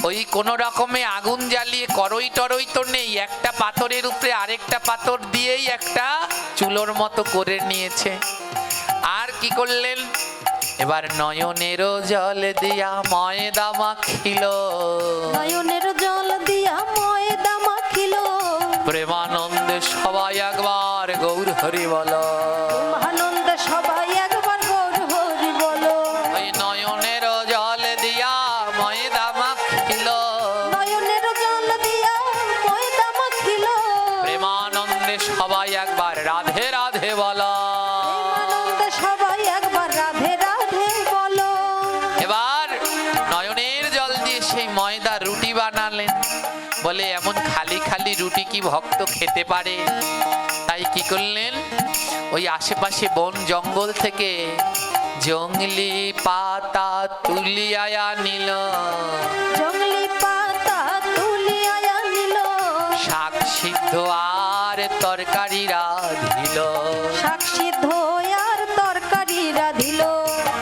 ওই কোন রকমে আগুন জ্বালিয়ে, করই টরই তো নেই, একটা পাথরের উপরে আরেকটা পাথর দিয়েই একটা চুলোর মতো করে নিয়েছে। আর কি করলেন? এবার নয়নেরও জল দিয়া ময়দা মাখিল, নয়নের জল দিয়া ময়দা মাখিল, প্রেমানন্দে সবাই একবার গৌর হরি বলো। আনন্দে সবাই একবার গৌর হরি বলো। ওই নয়নেরও জল দিয়া ময়দা মাখিল, নয়নের জল দিয়া ময়দা মাখিল, প্রেমানন্দে সবাই একবার রাধে রাধে বলো। আনন্দে সবাই একবার রাধে রাধে বলো। এবার নয়নের জল দিয়ে সেই ময়দা রুটি বানালেন। বলে, এমন খালি খালি রুটি কি ভক্ত খেতে পারে? তাই কি করলেন? ওই আশেপাশে বন জঙ্গল থেকে জঙ্গলি পাতা তুলিয়া নিল, জঙ্গলি পাতা তুলিয়া নিল, শাক সিদ্ধ আর তরকারি রাঁধিল। শাক সিদ্ধ আর তরকারি রাঁধিল।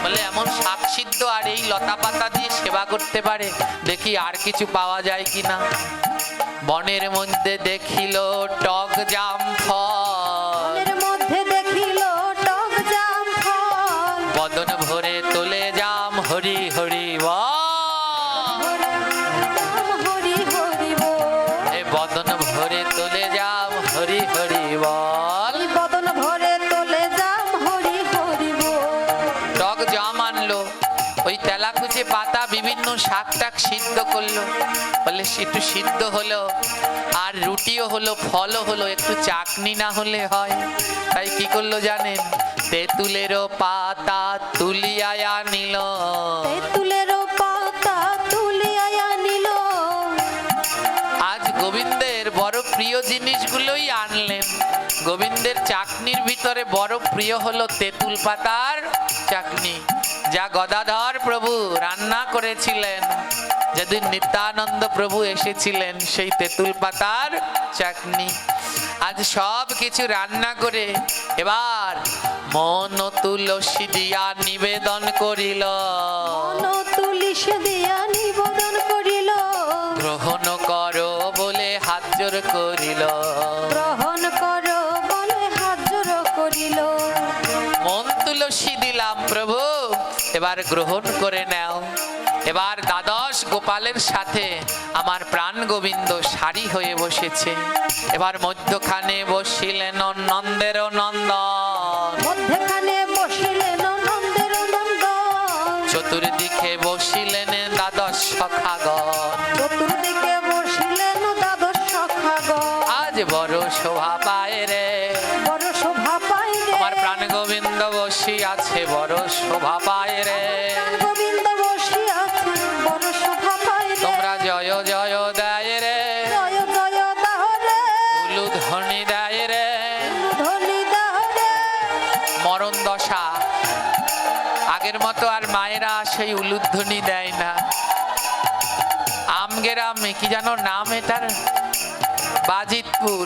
বলে, এমন শাক সিদ্ধ আর এই লতা পাতা দিয়ে সেবা করতে পারে, দেখি আর কিছু পাওয়া যায় কিনা। বনের মধ্যে দেখিল টক জাম ফল, বনের মধ্যে দেখিল টক জাম ফল, বদন ভরে তোলে জাম হরি হরি বল। জাম হরি হরি বল। এ বদন ভরে তোলে জাম হরি হরি বল। এই বদন ভরে তোলে জাম হরি হরি বল। টক জাম আনলো, ওই তেলাকুচে পাতা বিভিন্ন শাক টাক সিদ্ধ করলো। বলে, একটু সিদ্ধ হলো, আর রুটিও হলো, ফলও হলো, একটু চাটনি না হলে হয়। তাই কি করলো জানেন? তেঁতুলেরও পাতা তুলিয়া নিল, তেঁতুলেরও পাতা তুলিয়া নিল। আজ গোবিন্দের বড় প্রিয় জিনিসগুলোই আনলেন। গোবিন্দের চাটনির ভিতরে বড় প্রিয় হলো তেঁতুল পাতার চাটনি, যা গদাধর প্রভু রান্না করেছিলেন যেদিন নিত্যানন্দ প্রভু এসেছিলেন, সেই তেঁতুল পাতার চাটনি। আজ সব কিছু রান্না করে এবার মন তুলসী দিয়া নিবেদন করিল, মন তুলসী দিয়া নিবেদন করিল। জোর করিল। গ্রহণ করো বলে হাত জোর করিল। মন তুলসী দিলাম প্রভু, এবার গ্রহণ করে নাও। এবার দ্বাদশ গোপালের সাথে আমার প্রাণ গোবিন্দ সারি হয়ে বসেছে। এবার মধ্যখানে বসিলেন নন্দের নন্দন, মধ্যখানে বসিলেন নন্দের নন্দন। চতুর্দিকে বসিলেন দ্বাদশ সখাগণ। চতুর্দিকে বসিলেন দ্বাদশ সখাগণ। আজ বড় শোভা পায় রে, বড় শোভা পায় রে। আমার প্রাণ গোবিন্দ বসি আছে, বড় শোভা পায় রে। গোবিন্দ বসিয়াছে, বড় শোভা পায় রে। তোমরা জয় জয় দেয় রে, জয় জয় দাও রে, উলুধ্বনি দেয় রে। ধ্বনি দাও রে। মরণ দশা, আগের মতো আর মায়েরা সেই উলুধ্বনি দেয় না। আমগেরামে কি যেন নাম এটার, বাজিতপুর,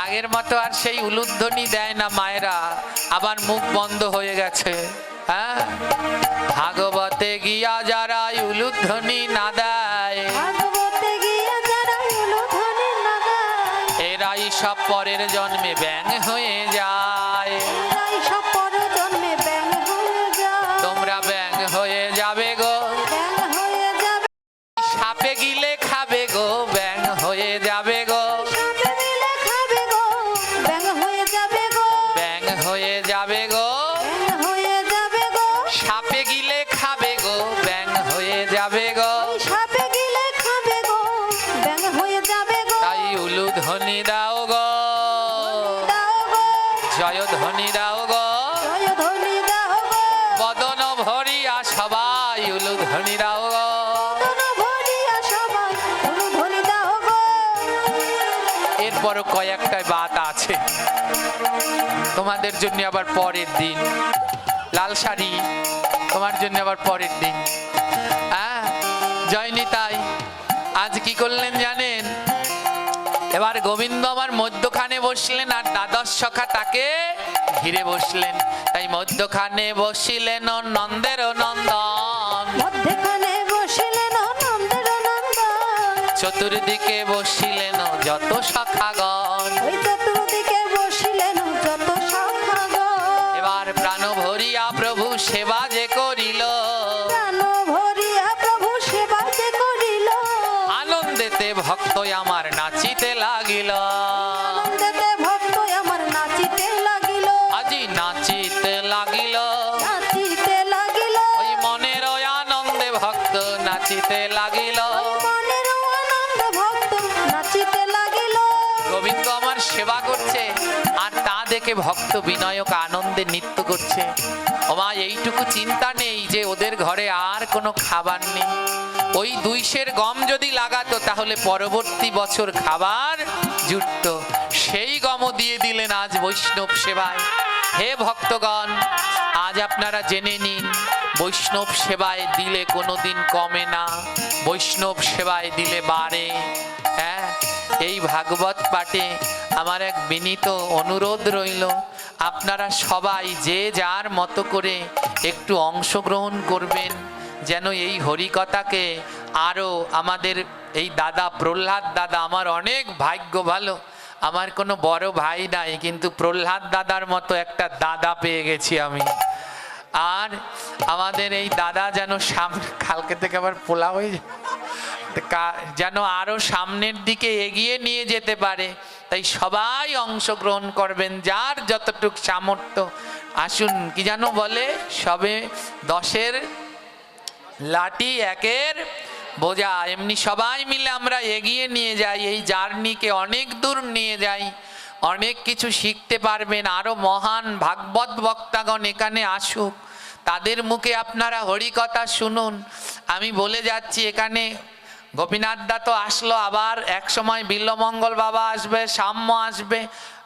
আগের মতো আর সেই উলুধ্বনি দেয় না মায়েরা, আবার মুখ বন্ধ হয়ে গেছে। হ্যাঁ, ভাগবতে গিয়া যারা উলুধ্বনি না দেয়, ভাগবতে গিয়া যারা উলুধ্বনি না দেয়, এরাই সব পরের জন্মে ব্যাঙ হয়ে যায়। এরাই সব পরজন্মে ব্যাঙ হয়ে যায়। তোমরা ব্যাঙ হয়ে যাবে গো, ব্যাঙ হয়ে যাবে, সাপে গিলে খাবে গো, ব্যাঙ হয়ে যাবে গো, সাপে মিলে খাবে গো, ব্যাঙ হয়ে যাবে গো, ব্যাঙ হয়ে যাবে গো, ব্যাঙ হয়ে যাবে গো। সাপে গিলে খাবে গো, ব্যাঙ হয়ে যাবে গো। ওই সাপে গিলে খাবে গো, ব্যাঙ হয়ে যাবে গো। তাই উলুধ্বনি দাও গো, দাও গো, জয় ধ্বনি দাও গো, জয় ধ্বনি দাও গো। বদন ভরিয়া সবাই উলুধ্বনি দাও গো। বদন ভরিয়া সবাই উলুধ্বনি দাও গো। এরপরও কয়েকটা বাত আছে তোমাদের জন্য, আবার পরের দিন। লাল শাড়ি তোমার জন্য আবার পরের দিন। হ্যাঁ, জয় নিতাই। আজ কি করলেন জানেন? এবার গোবিন্দ আমার মধ্যখানে বসলেন আর দ্বাদশ সখা তাকে ঘিরে বসলেন। তাই মধ্যখানে বসিলেন নন্দের নন্দন, মধ্যখানে বসিলেন নন্দের নন্দন। চতুর্দিকে বসিলেন যত সখাগণ। ওই চতুর্দিকে বসিলেন যত সখাগণ। এবার প্রাণ ভরিয়া প্রভু সেবা যে করিল, প্রাণ ভরিয়া প্রভু সেবা যে করিল। আনন্দেতে ভক্ত আমার নাচিতে লাগিল। আনন্দেতে ভক্ত আমার নাচিতে লাগিল। আজি নাচিতে লাগিল, নাচিতে লাগিল। ওই মনের আনন্দে ভক্ত নাচিতে লাগিল। ওই মনের আনন্দ ভক্ত নাচিতে লাগিল। গোবিন্দ আমার সেবা করছে আর তা দেখে ভক্ত বিনয়ক আনন্দে নৃত্য করছে। ওমা, এইটুকু চিন্তা নেই যে ওদের ঘরে আর কোনো খাবার নেই। ওই 2 সের গম যদি লাগাতো তাহলে পরবর্তী বছর খাবার জুটত। সেই গমও দিয়ে দিলেন আজ বৈষ্ণব সেবায়। হে ভক্তগণ, আজ আপনারা জেনে নিন, বৈষ্ণব সেবায় দিলে কোনোদিন কমে না, বৈষ্ণব সেবায় দিলে বাড়ে। হ্যাঁ, এই ভাগবত পাঠে আমার এক বিনীত অনুরোধ রইল, আপনারা সবাই যে যার মতো করে একটু অংশগ্রহণ করবেন, যেন এই হরিকথাকে আরও আমাদের এই দাদা প্রহ্লাদ দাদা, আমার অনেক ভাগ্য ভালো, আমার কোনো বড় ভাই নাই, কিন্তু প্রহ্লাদ দাদার মতো একটা দাদা পেয়ে গেছি আমি। আর আমাদের এই দাদা যেন সামনে, কালকে থেকে আবার পোলা হয়ে যায়, যেন আরো সামনের দিকে এগিয়ে নিয়ে যেতে পারে। তাই সবাই অংশগ্রহণ করবেন, যার যতটুক সামর্থ্য। আসুন, কি যেন বলে, সবে 10-এর লাঠি 1-এর বোঝা, এমনি সবাই মিলে আমরা এগিয়ে নিয়ে যাই, এই জার্নিকে অনেক দূর নিয়ে যাই। অনেক কিছু শিখতে পারবেন। আরো মহান ভাগবত বক্তাগণ এখানে আসুক, তাদের মুখে আপনারা হরিকথা শুনুন। আমি বলে যাচ্ছি, এখানে গোপীনাথ দা তো আসলো, আবার এক সময় বিল্লমঙ্গল বাবা আসবে, সাম্য আসবে।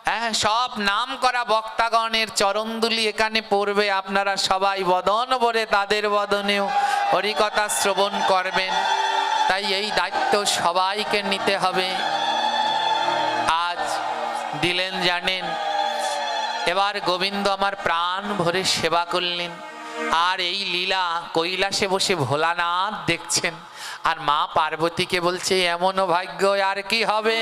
হ্যাঁ, সব নাম করা বক্তাগণের চরণদুলি এখানে পড়বে। আপনারা সবাই বদন ভরে তাদের বদনেও হরিকথা শ্রবণ করবেন। তাই এই দায়িত্ব সবাইকে নিতে হবে। আজ দিলেন জানেন, এবার গোবিন্দ আমার প্রাণ ভরে সেবা করলেন। আর এই লীলা কৈলাসে বসে ভোলানাথ দেখছেন, আর মা পার্বতীকে বলছে এমন ভাগ্য আর কি হবে,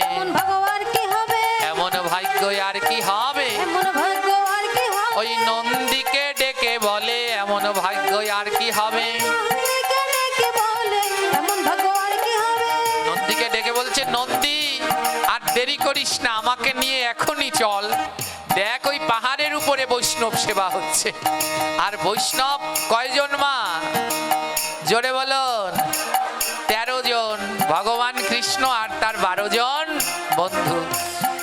এমন ভগবান কি হবে, এমন ভাগ্য আর কি হবে। এমন ভাগ্য আর কি হবে। ওই নন্দীকে ডেকে বলে এমন ভাগ্য আর কি হবে। নন্দীকে ডেকে বলে এমন ভাগ্য আর কি হবে। নন্দীকে ডেকে বলছে নন্দী আর দেরি করিস না, আমাকে নিয়ে এখনই চল। দেখ ওই পাহাড়ের উপরে বৈষ্ণব সেবা হচ্ছে। আর বৈষ্ণব কয়জন মা, জোরে বলুন? 13 জন, ভগবান কৃষ্ণ আর তার 12 জন বন্ধু।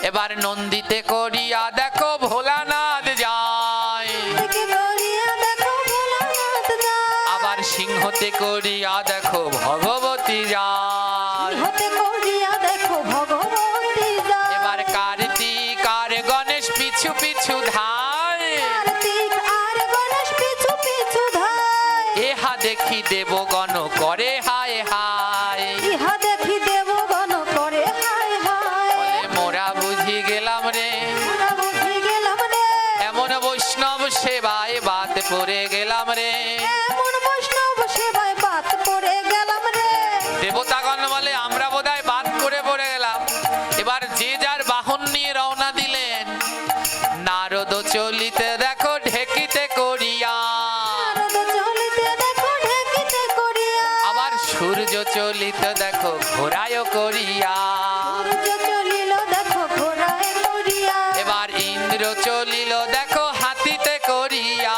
এবার নন্দীতে করিয়া দেখো ভোলানাথ যায়, ডেকে করিয়া দেখো ভোলানাথ যায়। আবার সিংহতে করিয়া দেখো ভগবতী যায়। হতে করিয়া দেখো ভগবতী যায়। এবার কার্তিক আর গণেশ পিছু পিছু ধায়, কার্তিক আর গণেশ পিছু পিছু ধায়। এহা দেখি দেবগণ করে হায় হায়। ইহা দেখি দেবগণ করে হায় হায়। বলে মোরা বুঝি গেলাম রে, আমরা বুঝি গেলাম রে, এমন বৈষ্ণব সেবায় বাদ পড়ে গেলাম রে। এমন বৈষ্ণব সেবায় বাত পড়ে গেলাম রে। দেবতাগণ বলে আমরা বোধহয় বাদ করে পড়ে গেলাম। এবার যে যার বাহন নিয়ে রওনা দিলেন। নারদ চলিতে দেখো ঢেকিতে করিয়া, নারদ চলিতে দেখো ঢেকিতে করিয়া। আবার সূর্য চলিতে দেখো ঘোড়ায় করিয়া। সূর্য চলিল দেখো ঘোড়ায় করিয়া। এবার ইন্দ্র চলিল দেখো হাতিতে করিয়া।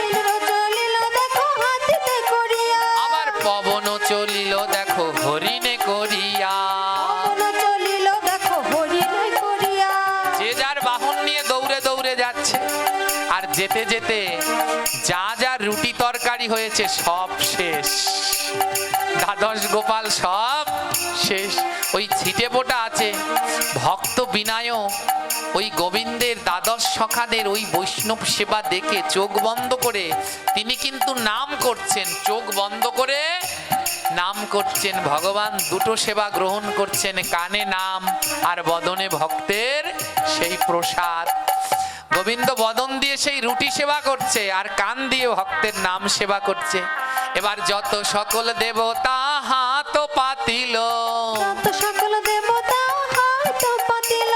ইন্দ্র চলিল দেখো হাতিতে করিয়া। আবার পবন চলিল দেখো হরিণে করিয়া। পবন চলিল দেখো হরিণে করিয়া। যে যার বাহন নিয়ে দৌড়ে দৌড়ে যাচ্ছে। আর যেতে যেতে যা যা রুটি তরকারি হয়েছে সব শেষ, দ্বাদশ গোপাল সব শেষ। ওই ছিটে পোটা আছে ভক্ত বিনায়ক, ওই গোবিন্দের দ্বাদশ সখাদের ওই বৈষ্ণব সেবা দেখে চোখ বন্ধ করে তিনি কিন্তু নাম করছেন, চোখ বন্ধ করে নাম করছেন। ভগবান দুটো সেবা গ্রহণ করছেন, কানে নাম আর বদনে ভক্তের সেই প্রসাদ। গোবিন্দ বদন দিয়ে সেই রুটি সেবা করছে আর কান দিয়ে ভক্তের নাম সেবা করছে। এবার যত সকল দেবতা হাত পাতিল, যত সকল দেবতা হাত পাতিল।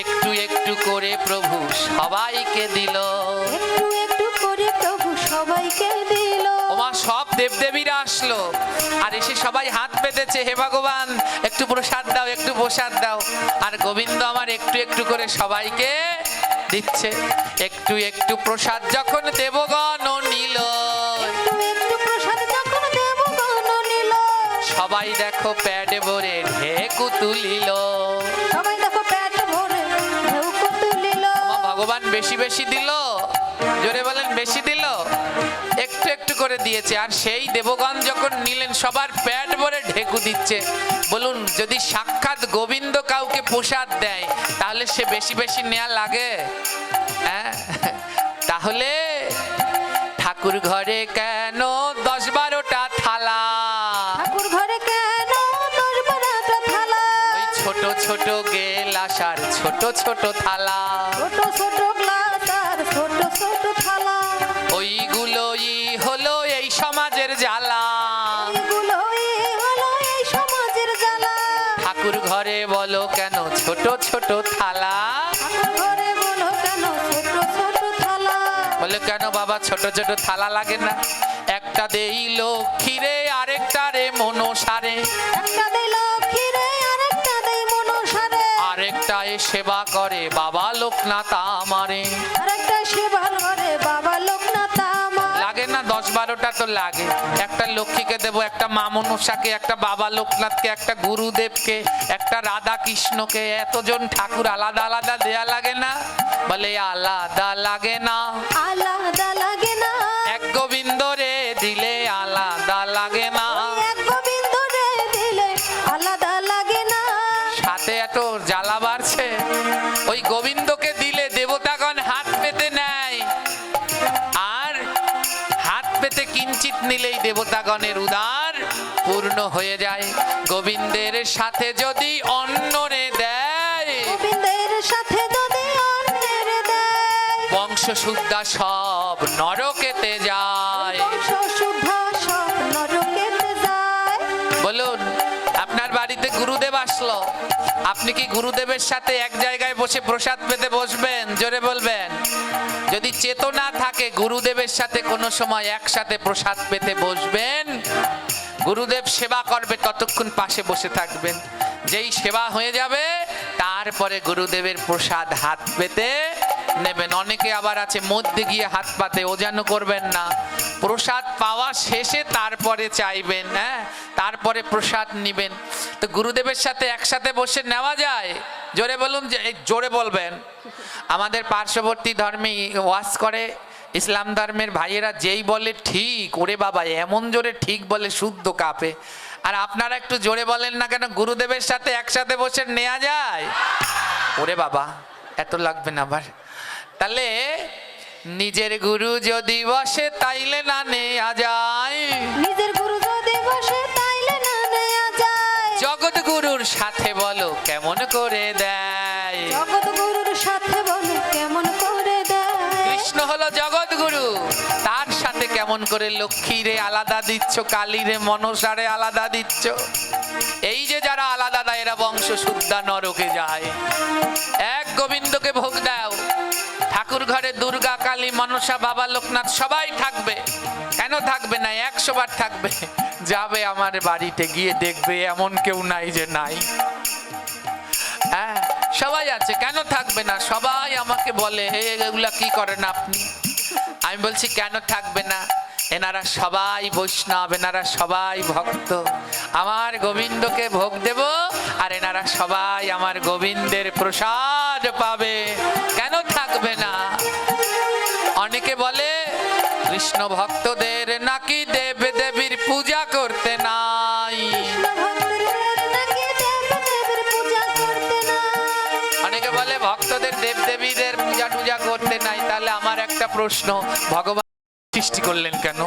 একটু একটু করে প্রভু সবাইকে দিল। একটু একটু করে প্রভু সবাইকে দিল। ওমা সব দেবদেবীরা আসলো আর এসে সবাই হাত পেতেছে, হে ভগবান একটু প্রসাদ দাও, একটু প্রসাদ দাও। আর গোবিন্দ আমার একটু একটু করে সবাইকে দিচ্ছে। একটু একটু প্রসাদ যখন দেবগণ নিল, একটু একটু প্রসাদ যখন দেবগণ নিল। সবাই দেখো প্যাড ভরে ঢেকু তুলিল। সবাই দেখো পেট ভরে ঢেউকো তুলিল। ওমা ভগবান বেশি বেশি দিল, জোরে বলেন বেশি দিল? একটু একটু করে দিয়েছে। আর সেই দেবগণ যখন নিলেন সবার পেট ভরে ঢেকু দিচ্ছে। বলুন যদি সাক্ষাৎ গোবিন্দ কাউকে প্রসাদ দেয় তাহলে সে বেশি বেশি নেওয়া লাগে? হ্যাঁ, তাহলে ঠাকুর ঘরে কেন 10-12টা থালা? ঠাকুর ঘরে কেন 10-12টা থালা? ওই ছোট ছোট গেলাস আর ছোট ছোট থালা, ছোট ছোট গ্লাস আর ছোট ছোট থালা। ওইগুলোই হলো এই সমাজের জ্বালা। এগুলোই হলো এই সমাজের জ্বালা। ঠাকুর ঘরে বলো কেন ছোট ছোট থালা? ঠাকুর ঘরে বলো কেন ছোট ছোট থালা? বলে কেন বাবা ছোট ছোট থালা লাগে না? একটা দেই লক্ষ্মীরে আরেকটা রে মনসারে, একটা দেই লক্ষ্মীরে আরেকটা দেই মনসারে। আরেকটা এ সেবা করে বাবা লোকনাথ আমারে। আরেকটা সেবা করে বাবা লোকনাথ আমার। লাগে না? 10-12টা তো লাগে। একটা লক্ষ্মীকে দেবো, একটা মা মনসাকে, একটা বাবা লোকনাথকে, একটা গুরুদেবকে, একটা রাধা কৃষ্ণকে, এতজন ঠাকুর আলাদা আলাদা দেয়া লাগে না? বলে আলাদা লাগে না, আলাদা লাগে না। এক গোবিন্দ রে দিলে আলাদা লাগে না। এক গোবিন্দ রে দিলে আলাদা লাগে না। সাথে এত জ্বালা বাড়ছে, ওই গোবিন্দকে দিলে দেবতাগণ হাত পেতে নেয়। আর হাত পেতে কিঞ্চিত নিলেই দেবতাগণের উদার পূর্ণ হয়ে যায়। গোবিন্দের সাথে যদি অন্যরে দেয়, গোবিন্দের সাথে যদি অন্যের দেয়, বংশ শুদ্ধা সব সব নরকেতে যায়। বংশ শুদ্ধা সব নরকেতে যায়। বলুন, আপনার বাড়িতে গুরুদেব আসলো, আপনি কি গুরুদেবের সাথে এক জায়গায় বসে প্রসাদ পেতে বসবেন? জোরে বলবেন। যদি চেতনা থাকে গুরুদেবের সাথে কোনো সময় একসাথে প্রসাদ পেতে বসবেন, গুরুদেব সেবা করবে, ততক্ষণ পাশে বসে থাকবেন। যেই সেবা হয়ে যাবে তারপরে গুরুদেবের প্রসাদ হাত পেতে নেবেন। অনেকে আবার আছে মধ্যে গিয়ে হাত পাতে, ও যেন করবেন না। প্রসাদ পাওয়া শেষে তারপরে চাইবেন, হ্যাঁ, তারপরে প্রসাদ নিবেন। তো গুরুদেবের সাথে একসাথে বসে নেওয়া যায়? জোরে বলুন, যে জোরে বলবেন। আমাদের পার্শ্ববর্তী ধর্মে ওয়াজ করে ইসলাম ধর্মের ভাইয়েরা, যেই বলে ঠিক, ওরে বাবা এমন জোরে ঠিক বলে শুদ্ধ কাঁপে। আর আপনারা একটু জোরে বলেন না কেন? গুরুদেবের সাথে একসাথে বসে নেওয়া যায়? ওরে বাবা এত লাগবে না আবার। তাহলে নিজের গুরু যদি বসে তাইলে না নেওয়া যায়, নিজের গুরু যদি বসে তাইলে না নেওয়া যায়। জগৎ গুরুর সাথে বলো কেমন করে দেয়। জগৎ গুরুর সাথে বলো কেমন করে দেয়। কৃষ্ণ হলো জগৎ গুরু, তার সাথে কেমন করে লক্ষ্মী রে আলাদা দিচ্ছ, কালী রে মনসারে আলাদা দিচ্ছ। এই যে যারা আলাদা দেয় এরা বংশ শুদ্ধা নরকে যায়। এক গোবিন্দকে ভোগ দাও, ঠাকুর ঘরে দুর্গা কালী মনসা বাবা লোকনাথ সবাই থাকবে। কেন থাকবে না? 100 বার থাকবে। যাবে আমার বাড়িতে গিয়ে দেখবে এমন কেউ নাই যে নাই। হ্যাঁ, সবাই আছে, কেন থাকবে না? সবাই আমাকে বলে হে এগুলা কি করেন আপনি? আমি বলছি কেন থাকবে না? এনারা সবাই বৈষ্ণব, এনারা সবাই ভক্ত। আমার গোবিন্দকে ভোগ দেব আর এনারা সবাই আমার গোবিন্দের প্রসাদ পাবে। কেন থাকবে না? অনেকে বলে কৃষ্ণ ভক্তদের নাকি দেব দেবীর পূজা করতে নাই। অনেকে বলে ভক্তদের দেব দেবীদের পূজা টুজা করতে নাই। তাহলে আমার একটা প্রশ্ন, ভগবান সৃষ্টি করলেন কেন?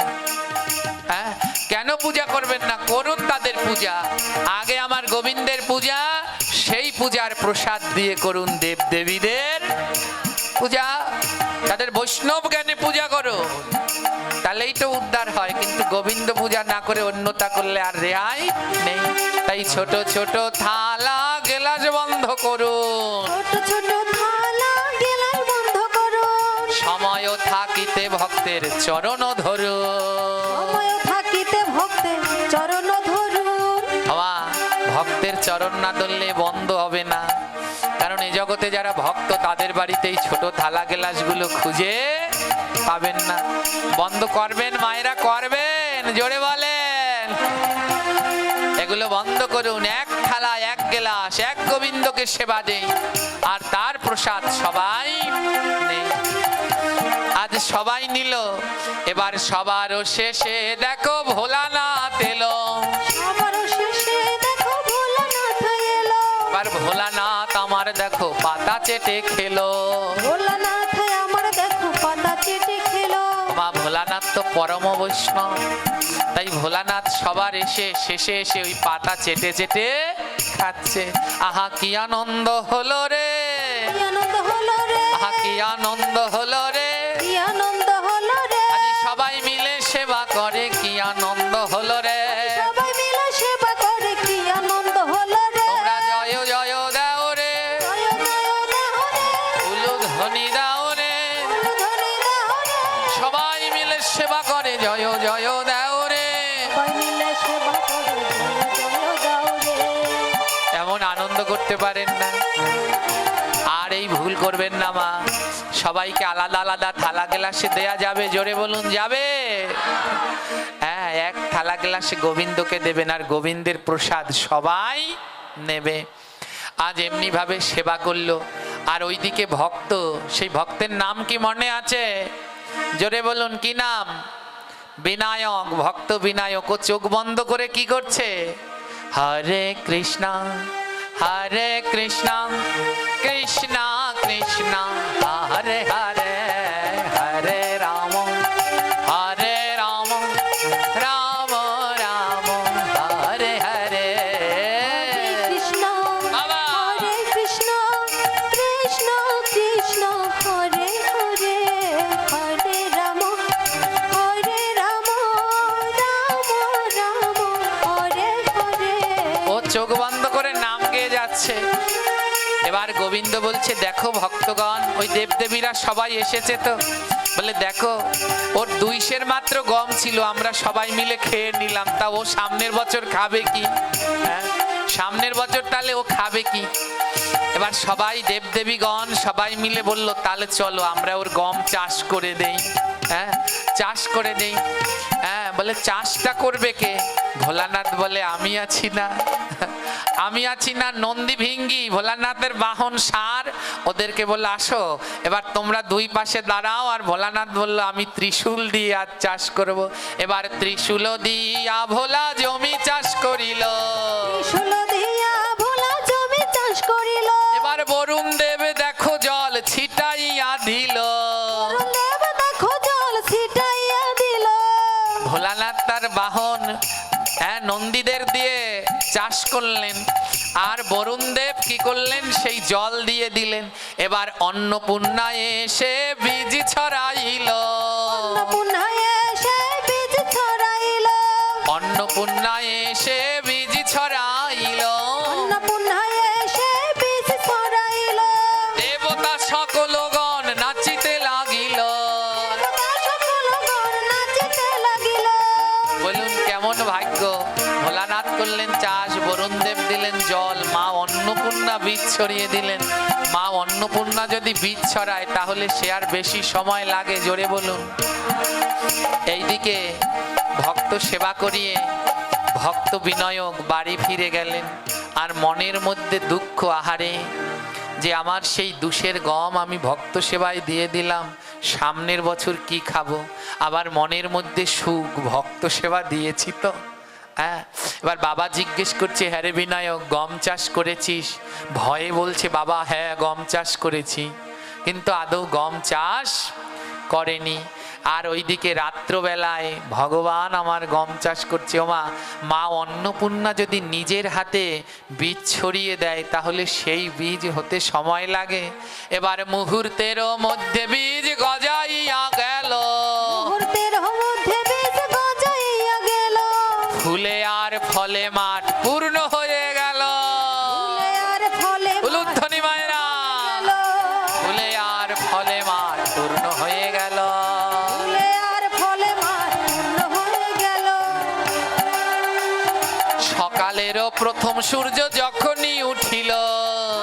হ্যাঁ, কেন পূজা করবেন না? করুন তাদের পূজা। আগে আমার গোবিন্দের পূজা, সেই পূজার প্রসাদ দিয়ে করুন দেব দেবীদের পূজা। তাদের বৈষ্ণব জ্ঞানে পূজা করো, তাহলেই তো উদ্ধার হয়। কিন্তু গোবিন্দ পূজা না করে অন্যতা করলে আর রেহাই নেই। তাই ছোট ছোট থালা গেলাস বন্ধ করুন, ছোট ছোট থালা গেলাস বন্ধ করুন। সময় থাকিতে ভক্তের চরণ ধরুন, সময় থাকিতে ভক্তের চরণ ধরুন। বাবা ভক্তের চরণ না ধরলে বন্ধ হবে না। কারণ এই জগতে যারা ভক্ত তাদের বাড়িতে এই ছোট থালা গেলাসগুলো খুঁজে পাবেন না। বন্ধ করবেন মায়েরা, করবেন, জোরে বলেন। এগুলো বন্ধ করুন। এক থালা এক গেলাস এক গোবিন্দকে সেবা দেই আর তার প্রসাদ সবাই নেই। আজ সবাই নিল, এবার সবারও শেষে দেখো ভোলানাথ এলো। সবারও শেষে দেখো ভোলানাথ এলো। এবার ভোলানাথ আমার দেখো পাতা চেটে খেলো। ভোলানাথ আমার দেখো পাতা চেটে খেলো। মা ভোলানাথ তো পরম বৈষ্ণব, তাই ভোলানাথ সবার শেষে এসে ওই পাতা চেটে চেটে খাচ্ছে। আহা কি আনন্দ হলো রে, কি আনন্দ হলো রে, আহা কি আনন্দ হলো রে। কি আনন্দ হলো রে। আজ সবাই মিলে সেবা করে, কি আনন্দ হলো রে। সবাই মিলে সেবা করে, কি আনন্দ হলো রে। তোমরা জয় জয় দাও রে, জয় জয় দাও রে, উলুধ্বনি দাও রে। উলুধ্বনি দাও রে। সবাই মিলে সেবা করে, জয় জয় দাও রে। সবাই মিলে সেবা করে, জয় জয় দাও রে। এমন আনন্দ করতে পারেন না। আর এই ভুল করবেন না মা, সবাইকে আলাদা আলাদা থালা গ্লাসে দেয়া যাবে? জোরে বলুন, যাবে? হ্যাঁ, এক থালা গ্লাসে গোবিন্দকে দেবেন আর গোবিন্দের প্রসাদ সবাই নেবে। আজ এমনি ভাবে সেবা করলো আর ওইদিকে ভক্ত, সেই ভক্তের নাম কি মনে আছে? জোরে বলুন, কি নাম? বিনায়ক। ভক্ত বিনায়ক ও চোখ বন্ধ করে কি করছে? হরে কৃষ্ণ হরে কৃষ্ণ কৃষ্ণ কৃষ্ণ হরে হরে, হরে রাম হরে রাম রাম রাম হরে হরে। কৃষ্ণ বাবা। হরে কৃষ্ণ কৃষ্ণ কৃষ্ণ হরে হরে, হরে রাম নাম গেয়ে যাচ্ছে। এবার গোবিন্দ বলছে, দেখো ভক্তগণ, ওই দেবদেবীরা সবাই এসেছে তো। বলে, দেখো ওর 2 মাত্র গম ছিল, আমরা সবাই মিলে খেয়ে নিলাম, তা ও সামনের বছর খাবে কি? হ্যাঁ, সামনের বছর তাহলে ও খাবে কি? এবার সবাই দেবদেবীগণ সবাই মিলে বলল, তাহলে চলো আমরা ওর গম চাষ করে দেই। হ্যাঁ, চাষ করে দেই। হ্যাঁ, বলে চাষটা করবে কে? ভোলানাথ বলে, আমি আছি না, আমি আছি না। নন্দী ভিঙ্গি ভোলানাথের বাহন সার, ওদেরকে বললো আসো, এবার তোমরা 2 পাশে দাঁড়াও। আর ভোলানাথ বললো, আমি ত্রিশূল দিয়ে আজ চাষ করব। এবার ত্রিশূল দিয়া ভোলা জমি চাষ করিল, ত্রিশূল দিয়া ভোলা জমি চাষ করিল। এবার বরুণ দেব দেখো জল ছিটাইয়া দিল, বরুণ দেব দেখো জল ছিটাইয়া দিল। ভোলানাথ তার বাহন নন্দীদের দিয়ে চাষ করলেন, আর বরুণ দেব কি করলেন? সেই জল দিয়ে দিলেন। এবার অন্নপূর্ণা এসে বীজ ছড়াইল, অন্নপূর্ণা এসে বীজ ছড়াইল, অন্নপূর্ণা এসে বীজ ছড়াইল। অন্নপূর্ণা এসে বীজ ছড়াইল। দেবতা সকলগণ নাচিতে লাগিল। দেবতা সকলগণ নাচিতে লাগিল। বলুন কেমন ভাগ্য! ভোলানাথ করলেন চাষ, বরুণ দেব দিলেন জল, মা অন্নপূর্ণা বীজ ছড়িয়ে দিলেন। মা অন্নপূর্ণা যদি বীজ ছড়ায় তাহলে সে আর বেশি সময় লাগে? জোরে বলুন। এইদিকে ভক্ত সেবা করিয়ে ভক্ত বিনয়ক বাড়ি ফিরে গেলেন, আর মনের মধ্যে দুঃখ, আহারে, যে আমার সেই 2 গম আমি ভক্ত সেবায় দিয়ে দিলাম, সামনের বছর কি খাবো? আবার মনের মধ্যে সুখ, ভক্ত সেবা দিয়েছি তো। হ্যাঁ, এবার বাবা জিজ্ঞেস করছে, হ্যাঁ রে বিনায়ক, গম চাষ করেছিস? ভয়ে বলছে, বাবা হ্যাঁ গম চাষ করেছি, কিন্তু আদৌ গম চাষ করেনি। আর ওইদিকে রাত্রবেলায় ভগবান আমার গম চাষ করছে। ওমা, মা অন্নপূর্ণা যদি নিজের হাতে বীজ ছড়িয়ে দেয় তাহলে সেই বীজ হতে সময় লাগে। এবার মুহূর্তের মধ্যে বীজ গজাইয়া গেল, মুহূর্তের মধ্যে বীজ গজাইয়া গেল। ফুলে আর ফলে মাঠ পূর্ণ হয়ে গেল। ফুলে আর ফলে উলুধ্বনি মায়েরা, গেল। ফুলে আর ফলে মাঠ পূর্ণ হয়ে গেল। ফুলে আর ফলে মাঠ পূর্ণ হয়ে গেল। সকালেরও প্রথম সূর্য যখনই উঠিল,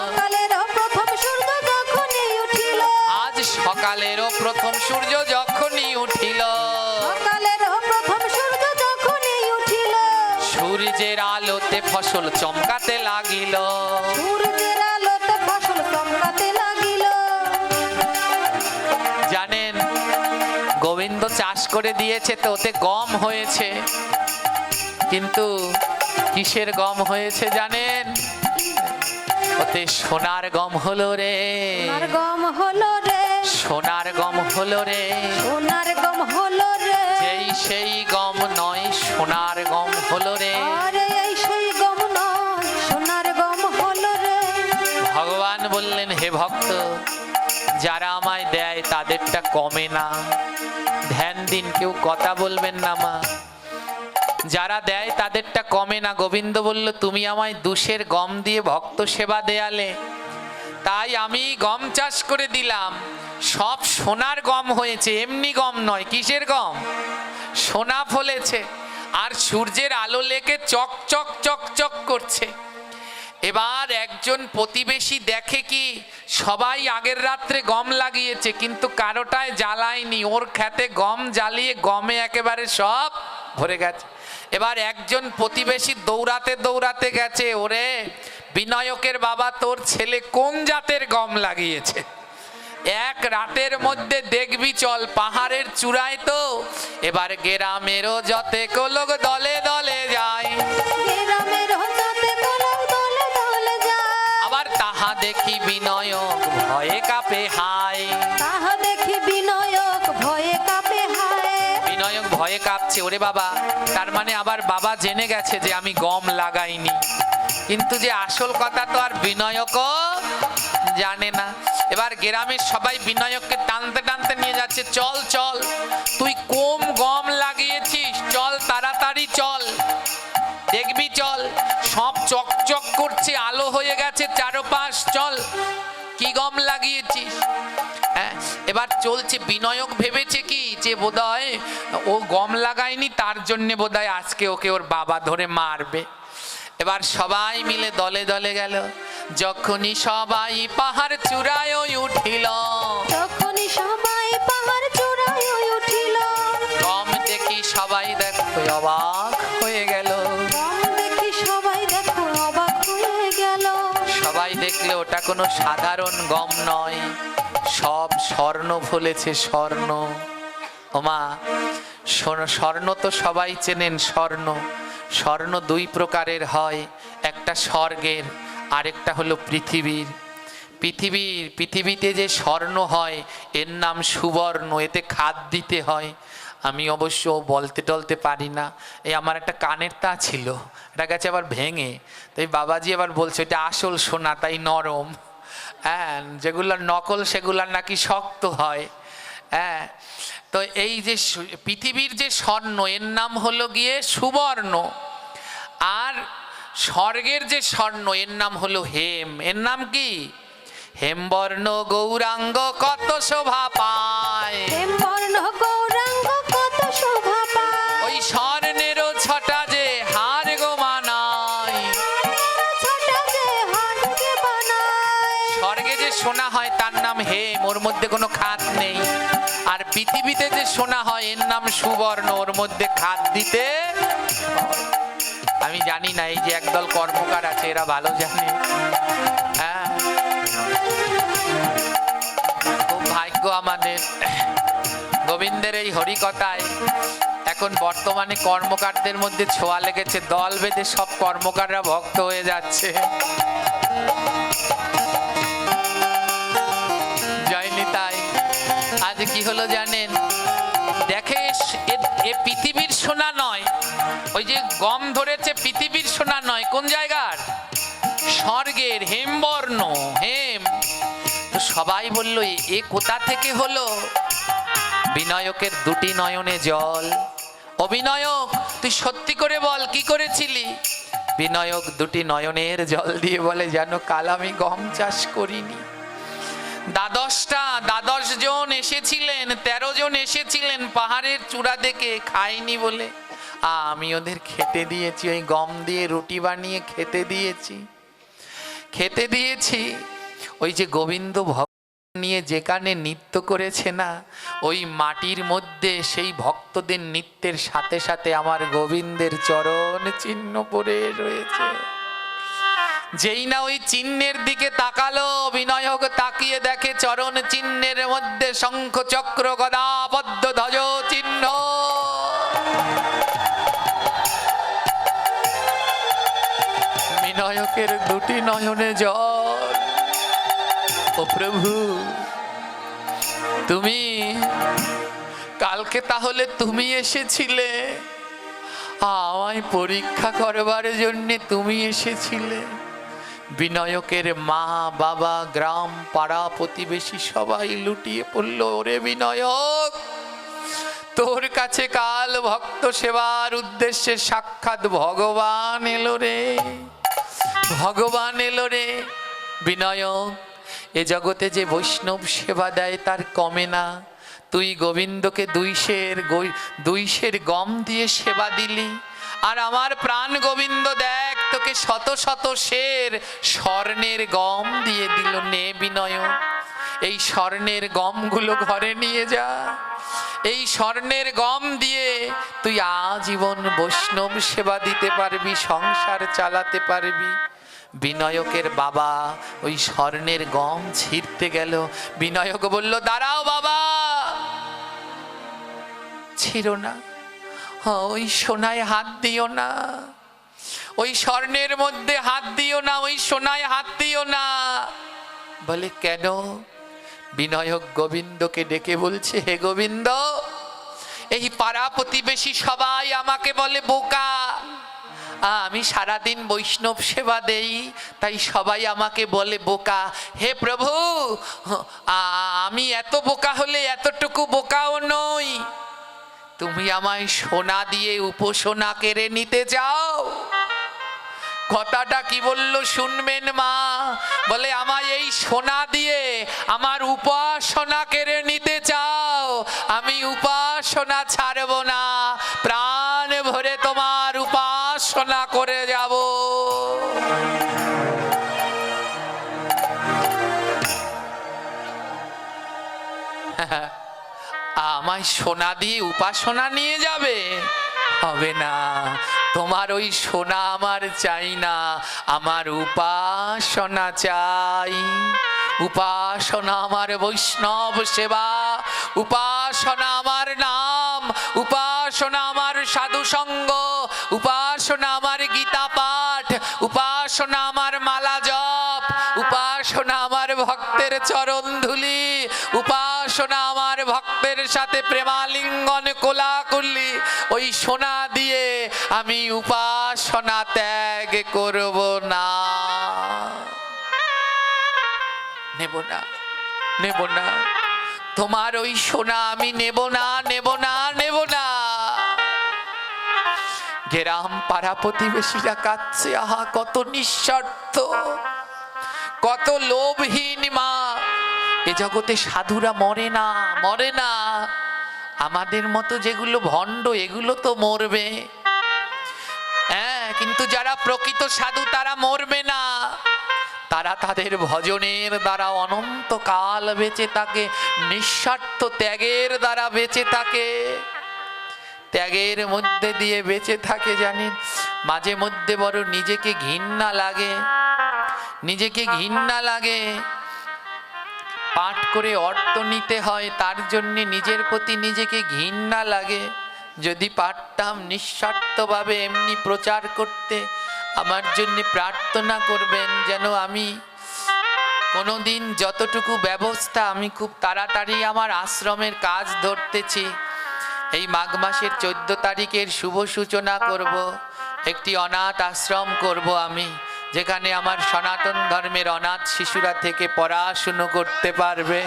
সকালের প্রথম সূর্য যখনই উঠিল, আজ সকালেরও প্রথম সূর্য যখনই উঠিল, সকালের প্রথম সূর্য যখনই উঠিল, সূর্যের আলোতে ফসল চমকাতে লাগিল। সূর্যের আলোতে ফসল চমকাতে লাগিল। জানেন, গোবিন্দ চাষ করে দিয়েছে তো, ওতে গম হয়েছে, কিন্তু কিসের গম হয়েছে জানেন? ওতে সোনার গম হলো রে, সোনার গম হলো রে, সোনার গম হলো রে। সোনার গম হলো রে। যেই সেই গম নয়, সোনার গম হলো রে। আরে এই সেই গম নয়, সোনার গম হলো রে। ভগবান বললেন, হে ভক্ত, যারা আমায় দেয় তাদেরটা কমে না, ধ্যান দিন, কেউ কথা বলবেন না মা। যারা দেয় তাদেরটা কমে না। গোবিন্দ বলল, তুমি আমায় 2 গম দিয়ে ভক্ত সেবা দেয়ালে, তাই আমি গম চাষ করে দিলাম, সব সোনার গম হয়েছে, এমনি গম নয়। কিসের গম? সোনা ফলেছে, আর সূর্যের আলো লেগে চক চক চক চক করছে। এবার একজন প্রতিবেশী দেখে কি, সবাই আগের রাত্রে গম লাগিয়েছে কিন্তু কারোটায় জ্বালায়নি, ওর খেতে গম জ্বালিয়ে গমে একেবারে সব ভরে গেছে। এবার একজন প্রতিবেশী দৌড়াতে দৌড়াতে গেছে, ওরে বিনায়কের বাবা, তোর ছেলে কোন জাতের গম লাগিয়েছে? এক রাতের মধ্যে দেখবি চল, পাহাড়ের চূড়ায় তো। এবার গ্রামেরও যতে লোক দলে দলে যায়, গ্রামেরও যতে লোক দলে দলে যায়। আবার তাহা দেখি বিনয়ক ভয়ে কাঁপে হায়, তাহা দেখি বিনয়ক ভয়ে কাঁপে হায়। বিনয়ক ভয়ে কাঁপছে। ওরে বাবা, তার মানে আবার বাবা জেনে গেছে যে আমি গম লাগাইনি, কিন্তু যে আসল কথা তো আর বিনয়কও জানে না। এবার গ্রামের সবাই বিনয়ককে টানতে টানতে নিয়ে যাচ্ছে, চল চল, তুই কম গম লাগিয়েছিস, চল তাড়াতাড়ি চল। দেখবি চল, সব চকচক করছে, আলো হয়ে গেছে চারপাশ, চল কি গম লাগিয়েছিস? হ্যাঁ, এবার চলছে। বিনয়ক ভেবেছে কি যে বোধহয় ও গম লাগায়নি, তার জন্য বোধহয় আজকে ওকে ওর বাবা ধরে মারবে। এবার সবাই মিলে দলে দলে গেল। যখনই সবাই পাহাড় চূড়ায় উঠিল, তখনই সবাই পাহাড় চূড়ায় উঠিল, গম দেখি সবাই দেখো অবাক হয়ে গেল। গম দেখি সবাই দেখো অবাক হয়ে গেল। সবাই দেখলে ওটা কোনো সাধারণ গম নয়, সব স্বর্ণ ফলেছে, স্বর্ণ। ওমা, স্বর্ণ তো সবাই চেনেন, স্বর্ণ। স্বর্ণ দুই প্রকারের হয়, একটা স্বর্গের, আরেকটা হলো পৃথিবীর। পৃথিবীতে যে স্বর্ণ হয় এর নাম সুবর্ণ, এতে খাদ দিতে হয়। আমি অবশ্য বলতে টলতে পারি না। এই আমার একটা কানের তা ছিল, এটা গেছে আবার ভেঙে, তাই বাবাজি আবার বলছে এটা আসল সোনা, তাই নরম। হ্যাঁ, যেগুলো নকল সেগুলো নাকি শক্ত হয়। হ্যাঁ, তো এই যে পৃথিবীর যে স্বর্ণ এর নাম হলো গিয়ে সুবর্ণ, আর স্বর্গের যে স্বর্ণ এর নাম হলো হেম। এর নাম কি? হেমবর্ণ গৌরাঙ্গ কত শোভা পায়, হেমবর্ণ গৌরাঙ্গ কত শোভা পায়, ওই স্বর্ণেরও ছটা যে হার গো মানায়। ছোটা যে হারকে বানায়। স্বর্গে যে সোনা হয় তার নাম হেম, ওর মধ্যে কোনো খাদ নেই। আর পৃথিবীতে যে সোনা হয় এর নাম সুবর্ণ, ওর মধ্যে খাদ দিতে। আমি জানি না, এই যে একদল কর্মকার আছে এরা ভালো জানে। হ্যাঁ, খুব ভাগ্য আমাদের গোবিন্দের এই হরিকথায় এখন বর্তমানে কর্মকারদের মধ্যে ছোঁয়া লেগেছে, দল বেঁধে সব কর্মকাররা ভক্ত হয়ে যাচ্ছে। জয়নি তাই আজ কি হলো জানেন? দেখে এ পৃথিবীর সোনা নয়, ওই যে গম ধরেছে পৃথিবীর সোনা নয়, কোন জায়গার? স্বর্গের হেমবর্ণ, হেম। তো সবাই বলল এ কোথা থেকে হলো? বিনয়কের দুটি নয়নে জল। অবিনয়ক, তুই সত্যি করে বল কি করেছিলি? বিনয়ক দুটি নয়নের জল দিয়ে বলে, জানো কাল আমি গম চাষ করিনি। 12 জন এসেছিলেন, 13 জন এসেছিলেন পাহাড়ের চূড়া দেখে, খাইনি বলে আমি ওদের খেতে দিয়েছি, ওই গম দিয়ে রুটি বানিয়ে খেতে দিয়েছি। ওই যে গোবিন্দ ভক্ত নিয়ে যেখানে নৃত্য করেছে না, ওই মাটির মধ্যে সেই ভক্তদের নৃত্যের সাথে সাথে আমার গোবিন্দের চরণ চিহ্ন পড়ে রয়েছে। যেই না ওই চিহ্নের দিকে তাকালো, বিনয়ক তাকিয়ে দেখে চরণ চিহ্নের মধ্যে শঙ্খ চক্র গদা পদ্ম ধ্বজ চিহ্ন। বিনয়কের দুটি নয়নে জল। ও প্রভু, তুমি কালকে তাহলে তুমি এসেছিলে, আমায় পরীক্ষা করবার জন্য তুমি এসেছিলে। বিনয়কের মা বাবা গ্রাম পাড়া প্রতিবেশী সবাই লুটিয়ে পড়ল। ওরে বিনয়ক, তোর কাছে কাল ভক্ত সেবার উদ্দেশ্যে সাক্ষাৎ ভগবান এলো রে, ভগবান এলো রে। বিনয়ক, এ জগতে যে বৈষ্ণব সেবা দেয় তার কমে না। তুই গোবিন্দকে 2 সের গম দিয়ে সেবা দিলি, আর আমার প্রাণ গোবিন্দ দেখ তোকে শত শত সের স্বর্ণের গম দিয়ে দিল। নে বিনয়ক, এই স্বর্ণের গমগুলো ঘরে নিয়ে যা। এই স্বর্ণের গম দিয়ে তুই আজীবন বৈষ্ণব সেবা দিতে পারবি, সংসার চালাতে পারবি। বিনয়কের বাবা ওই স্বর্ণের গম ছিঁড়তে গেল। বিনয়ক বলল, দাঁড়াও বাবা, ছিঁড়ো না, ওই সোনায় হাত দিও না, ওই স্বর্ণের মধ্যে হাত দিও না, ওই সোনায় হাত দিও না। বলে কেন? বিনয়ক গোবিন্দকে ডেকে বলছে, হে গোবিন্দ, এই পাড়া প্রতিবেশী সবাই আমাকে বলে বোকা। আমি সারাদিন বৈষ্ণব সেবা দেই, তাই সবাই আমাকে বলে বোকা। হে প্রভু, আমি এত বোকা হলে এতটুকু বোকাও নই। তুমি আমায় সোনা দিয়ে উপসোনা কেড়ে নিতে চাও? কথাটা কি বললো শুনবেন মা? বলে আমায় এই সোনা দিয়ে আমার উপাসনা কেড়ে নিতে চাও, আমি উপাসনা ছাড়ব না, প্রাণ ভরে তোমার উপাসনা করে যাব। আমায় সোনা দিয়ে উপাসনা নিয়ে যাবে? হবে না, তোমার ওই সোনা আমার চাই না, আমার উপাসনা চাই। উপাসনা আমার বৈষ্ণব সেবা, উপাসনা আমার নাম, উপাসনা আমার সাধু সঙ্গ, উপাসনা আমার গীতা পাঠ, উপাসনা আমার মালা জপ, উপাসনা আমার ভক্তের চরণ ধুলি, উপাসনা আমার ভক্তের সাথে প্রেমালিঙ্গন কোলাকুলি। ওই সোনা দিয়ে আমি উপাসনা ত্যাগ করব না, নেব না, নেব না। তোমার ওই সোনা আমি নেব না, নেব না, নেব না। গ্রাম পাড়া প্রতিবেশীরা কাঁদছে, আহা কত নিঃস্বার্থ, কত লোভহীন মা। এ জগতে সাধুরা মরে না, মরে না। আমাদের মতো যেগুলো ভণ্ড এগুলো তো মরবে, হ্যাঁ, কিন্তু যারা প্রকৃত সাধু তারা মরবে না। তারা তাদের ভজনের দ্বারা অনন্তকাল বেঁচে থাকে, নিঃস্বার্থ ত্যাগের দ্বারা বেঁচে থাকে, ত্যাগের মধ্যে দিয়ে বেঁচে থাকে। জানেন, মাঝে মধ্যে বড় নিজেকে ঘৃণা লাগে, নিজেকে ঘৃণা লাগে। পাঠ করে অর্থ নিতে হয়, তার জন্য নিজের প্রতি নিজেকে ঘৃণা লাগে। যদি পারতাম নিঃস্বার্থভাবে এমনি প্রচার করতে, আমার জন্য প্রার্থনা করবেন যেন আমি কোনোদিন যতটুকু ব্যবস্থা, আমি খুব তাড়াতাড়ি আমার আশ্রমের কাজ ধরতেছি। এই মাঘ মাসের 14 তারিখের শুভ সূচনা করব, একটি অনাথ আশ্রম করব আমি, যেখানে আমার সনাতন ধর্মের অনাথ শিশুরা থেকে পড়াশুনো করতে পারবে।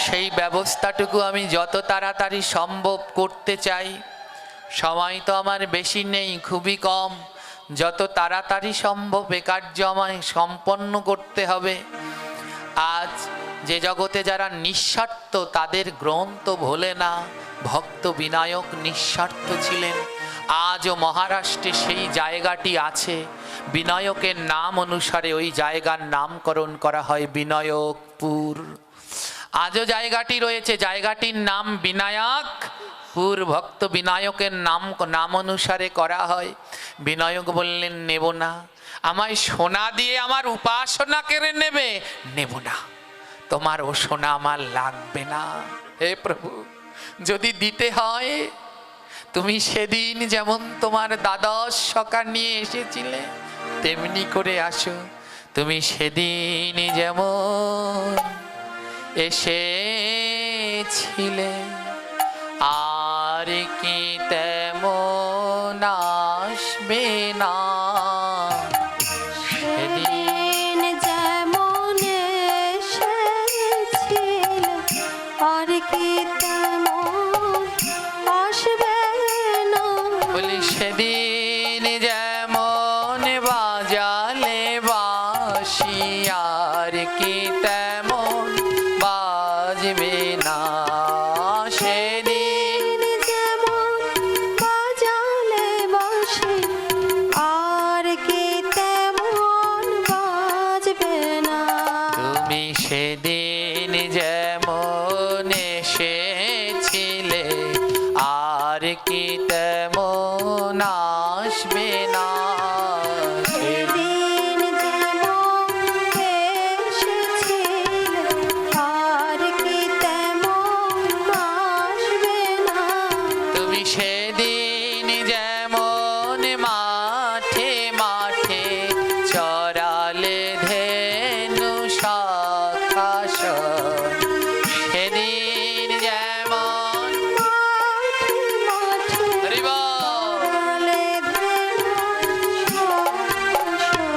সেই ব্যবস্থাটুকু আমি যত তাড়াতাড়ি সম্ভব করতে চাই। সময় তো আমার বেশি নেই, খুবই কম। যত তাড়াতাড়ি সম্ভব এ কার্য আমায় সম্পন্ন করতে হবে। আজ যে জগতে যারা নিঃস্বার্থ তাদের গ্রন্থ ভোলে না। ভক্ত বিনায়ক নিঃস্বার্থ ছিলেন, আজও মহারাষ্ট্রে সেই জায়গাটি আছে। বিনায়কের নাম অনুসারে ওই জায়গার নামকরণ করা হয় বিনায়কপুর। আজও জায়গাটি রয়েছে, জায়গাটির নাম বিনায়কপুর। ভক্ত বিনায়কের নাম অনুসারে করা হয়। বিনায়ক বললেন, নেব না, আমায় সোনা দিয়ে আমার উপাসনা কেড়ে নেবে, নেব না, তোমার ও সোনা আমার লাগবে না। হে প্রভু, যদি দিতে হয় তুমি সেদিন যেমন তোমার দ্বাদশ সখা নিয়ে এসেছিলে তেমনি করে আসো। তুমি সেদিন যেমন এসেছিলে আর কি তেমন আসবে না। সেদিন যেমন এসেছিলে আর কি তেমন আসবে না। বলি সেদিন যেমন বাজালে বাঁশি আর কি তেমন বাজবে না। সেদিন যেমন বাজালে বাঁশি আর কি তেমন বাজবে না। তুমি সেদিন যেমন এসেছিলে আর কি তেমন আসবে না। সেদিন যেমন এসেছিলে আর কি তেমন আসবে না। তুমি সেদিন যেমন মাঠে মাঠে চরালে ধেনু শাখাসন, সেদিন যেমন মাঠে মাঠে হরি বল। চলে ধেনু শাখাসন।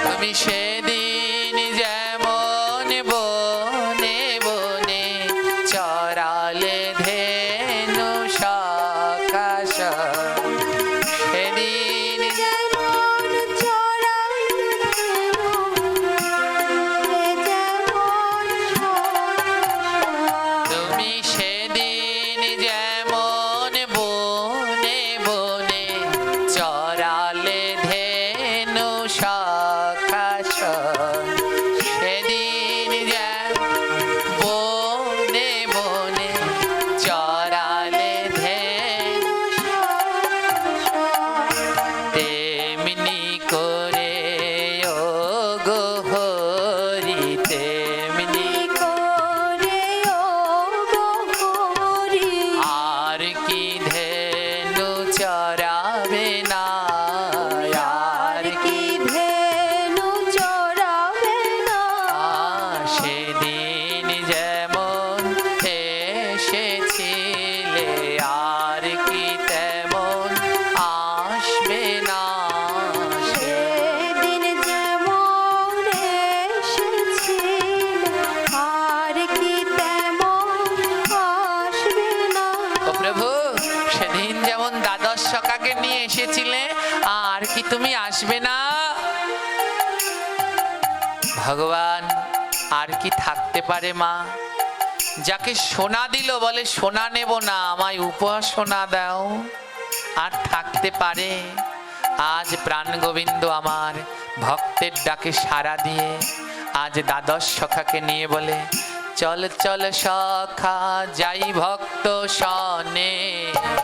তুমি সেদিন যেমন বনে বনে চরালে ধেনু সেদিন যেমন চড়াই যেমন তুমি সেদিন যেমন বনে বনে চরালে ধেনু শাখা সেদিন বনে বনে চরালে ধেনু তেমনি করে ও গো হরি তেমনি করে ও গহরি আর কি ধেনু চরাবে না আর কি ধেনু চড়াবে না সেদিন যেমন এসেছিলে আর কি তেমন আসবে না সেদিন যেমন এসেছিল আর কি তেমন আসবে না ও প্রভু সেদিন যেমন দ্বাদশ সখাকে নিয়ে এসেছিলে আর কি তুমি আসবে না ভগবান আর কি থাকতে পারে মা যাকে সোনা দিল বলে সোনা নেব না আমায় উপাসনা দাও আর থাকতে পারে আজ প্রাণ গোবিন্দ আমার ভক্তের ডাকে সাড়া দিয়ে আজ দ্বাদশ সখাকে নিয়ে বলে চল চল সখা যাই ভক্ত সনে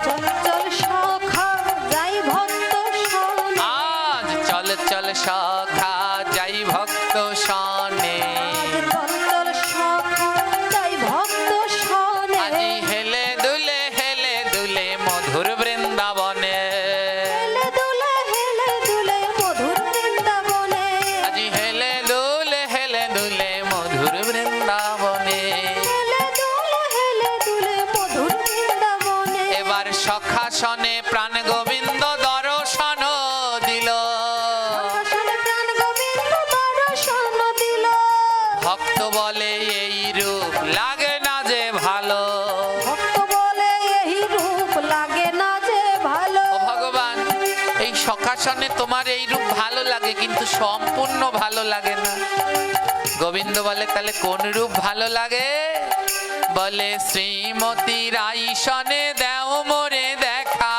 চল চল সখা যাই ভক্ত শোনে আজ চল চল সখা যাই ভক্ত সনে চল চল সখা যাই ভক্ত শোনে আজি হেলে দুলে মধুর বৃন্দাবনে হেলে দুলে মধুর বৃন্দাবনে আজি হেলে দুলে মধুর বৃন্দাবনে হেলে দুলে মধুর বৃন্দাবনে এবার সখাসনে প্রাণ গোবিন্দ দর্শন দিল আসলে প্রাণ গোবিন্দ দর্শন দিল ভক্ত বলে এই রূপ লাগে না যে ভালো ভক্ত বলে এই রূপ লাগে না যে ভালো ও ভগবান এই সখাসনে তোমার এই রূপ ভালো লাগে কিন্তু সম্পূর্ণ ভালো লাগে না গোবিন্দ বলে তাহলে কোন রূপ ভালো লাগে বলে শ্রীমতীর আইসনে দেও মোরে দেখা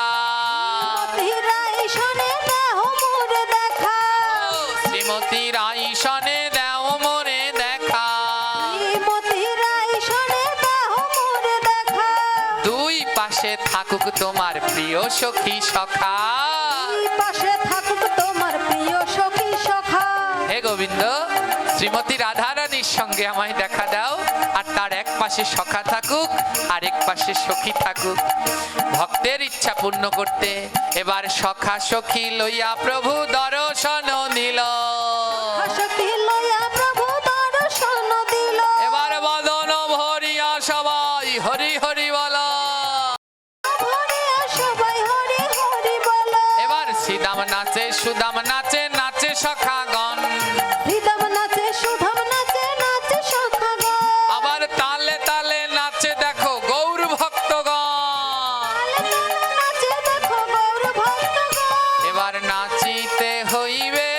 মতিরাই শোনে দেহ মোরে দেখা শ্রীমতীর আইসনে দেও মোরে দেখা মতিরাই শোনে দেহ মোরে দেখা দুই পাশে থাকুক তোমার প্রিয় সখী সখা এই পাশে থাকুক তোমার প্রিয় সখী সখা হে গোবিন্দ শ্রীমতী রাধারানীর সঙ্গে আমায় দেখা দাও আর তার এক পাশে সখা থাকুক আর এক পাশে সখী থাকুক ভক্তের ইচ্ছা পূর্ণ করতে এবার সখা সখী লইয়া প্রভু দর্শন নিল সখী লয়া প্রভু দর্শন দিল এবার বদন ভরিয়া সবাই হরি হরি বলা ভরিয়া সবাই হরি হরি বল এবার শ্রীদাম নাচে সুদাম নাচে নাচে সখাগণ হৃদম নাচে সুধম নাচে নাচে সখাগণ আবার তালে তালে নাচে দেখো গৌর ভক্তগণ নাচে দেখো গৌর ভক্তগণ এবার নাচিতে হইবে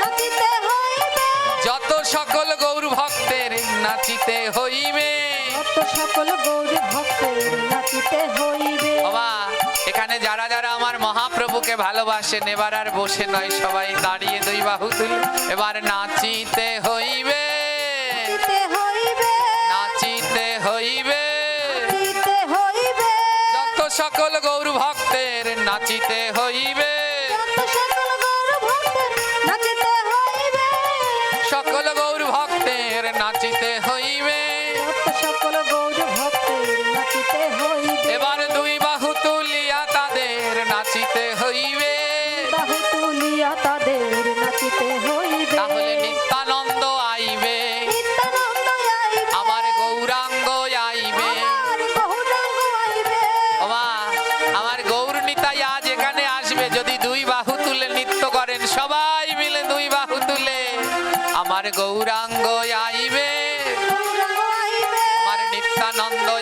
নাচিতে হইবে যত সকল গৌর ভক্তের নাচিতে হইবে যত সকল গৌর ভক্তের নাচিতে হইবে বাবা এখানে যারা যারা আমার মহাপ্রভুকে ভালোবাসেন এবার আর বসে নয় সবাই দাঁড়িয়ে দুই বাহু তুলে এবার নাচিতে হইবে নাচিতে হইবে নাচিতে হইবে নাচিতে হইবে যত সকল গৌর ভক্তের নাচিতে হইবে যত সকল গৌর ভক্তের নাচিতে হইবে সকল গৌর ভক্তের নাচিতে হইবে যত সকল গৌর ভক্তের নাচিতে হইবে এবার দুই বাহু তুলিয়া তাদের নাচিতে হইবে বাহু তুলিয়া তাদের নাচিতে হইবে তাহলে নিত্যানন্দ আইবে নিত্যানন্দ আইবে আমার গৌরাঙ্গ আইবে আমার গৌরাঙ্গ আইবে বাবা আমার গৌর নিতাই আজ এখানে আসবে যদি দুই বাহু তুলে নৃত্য করেন সবাই মিলে দুই বাহু তুলে আমার গৌরাঙ্গ আই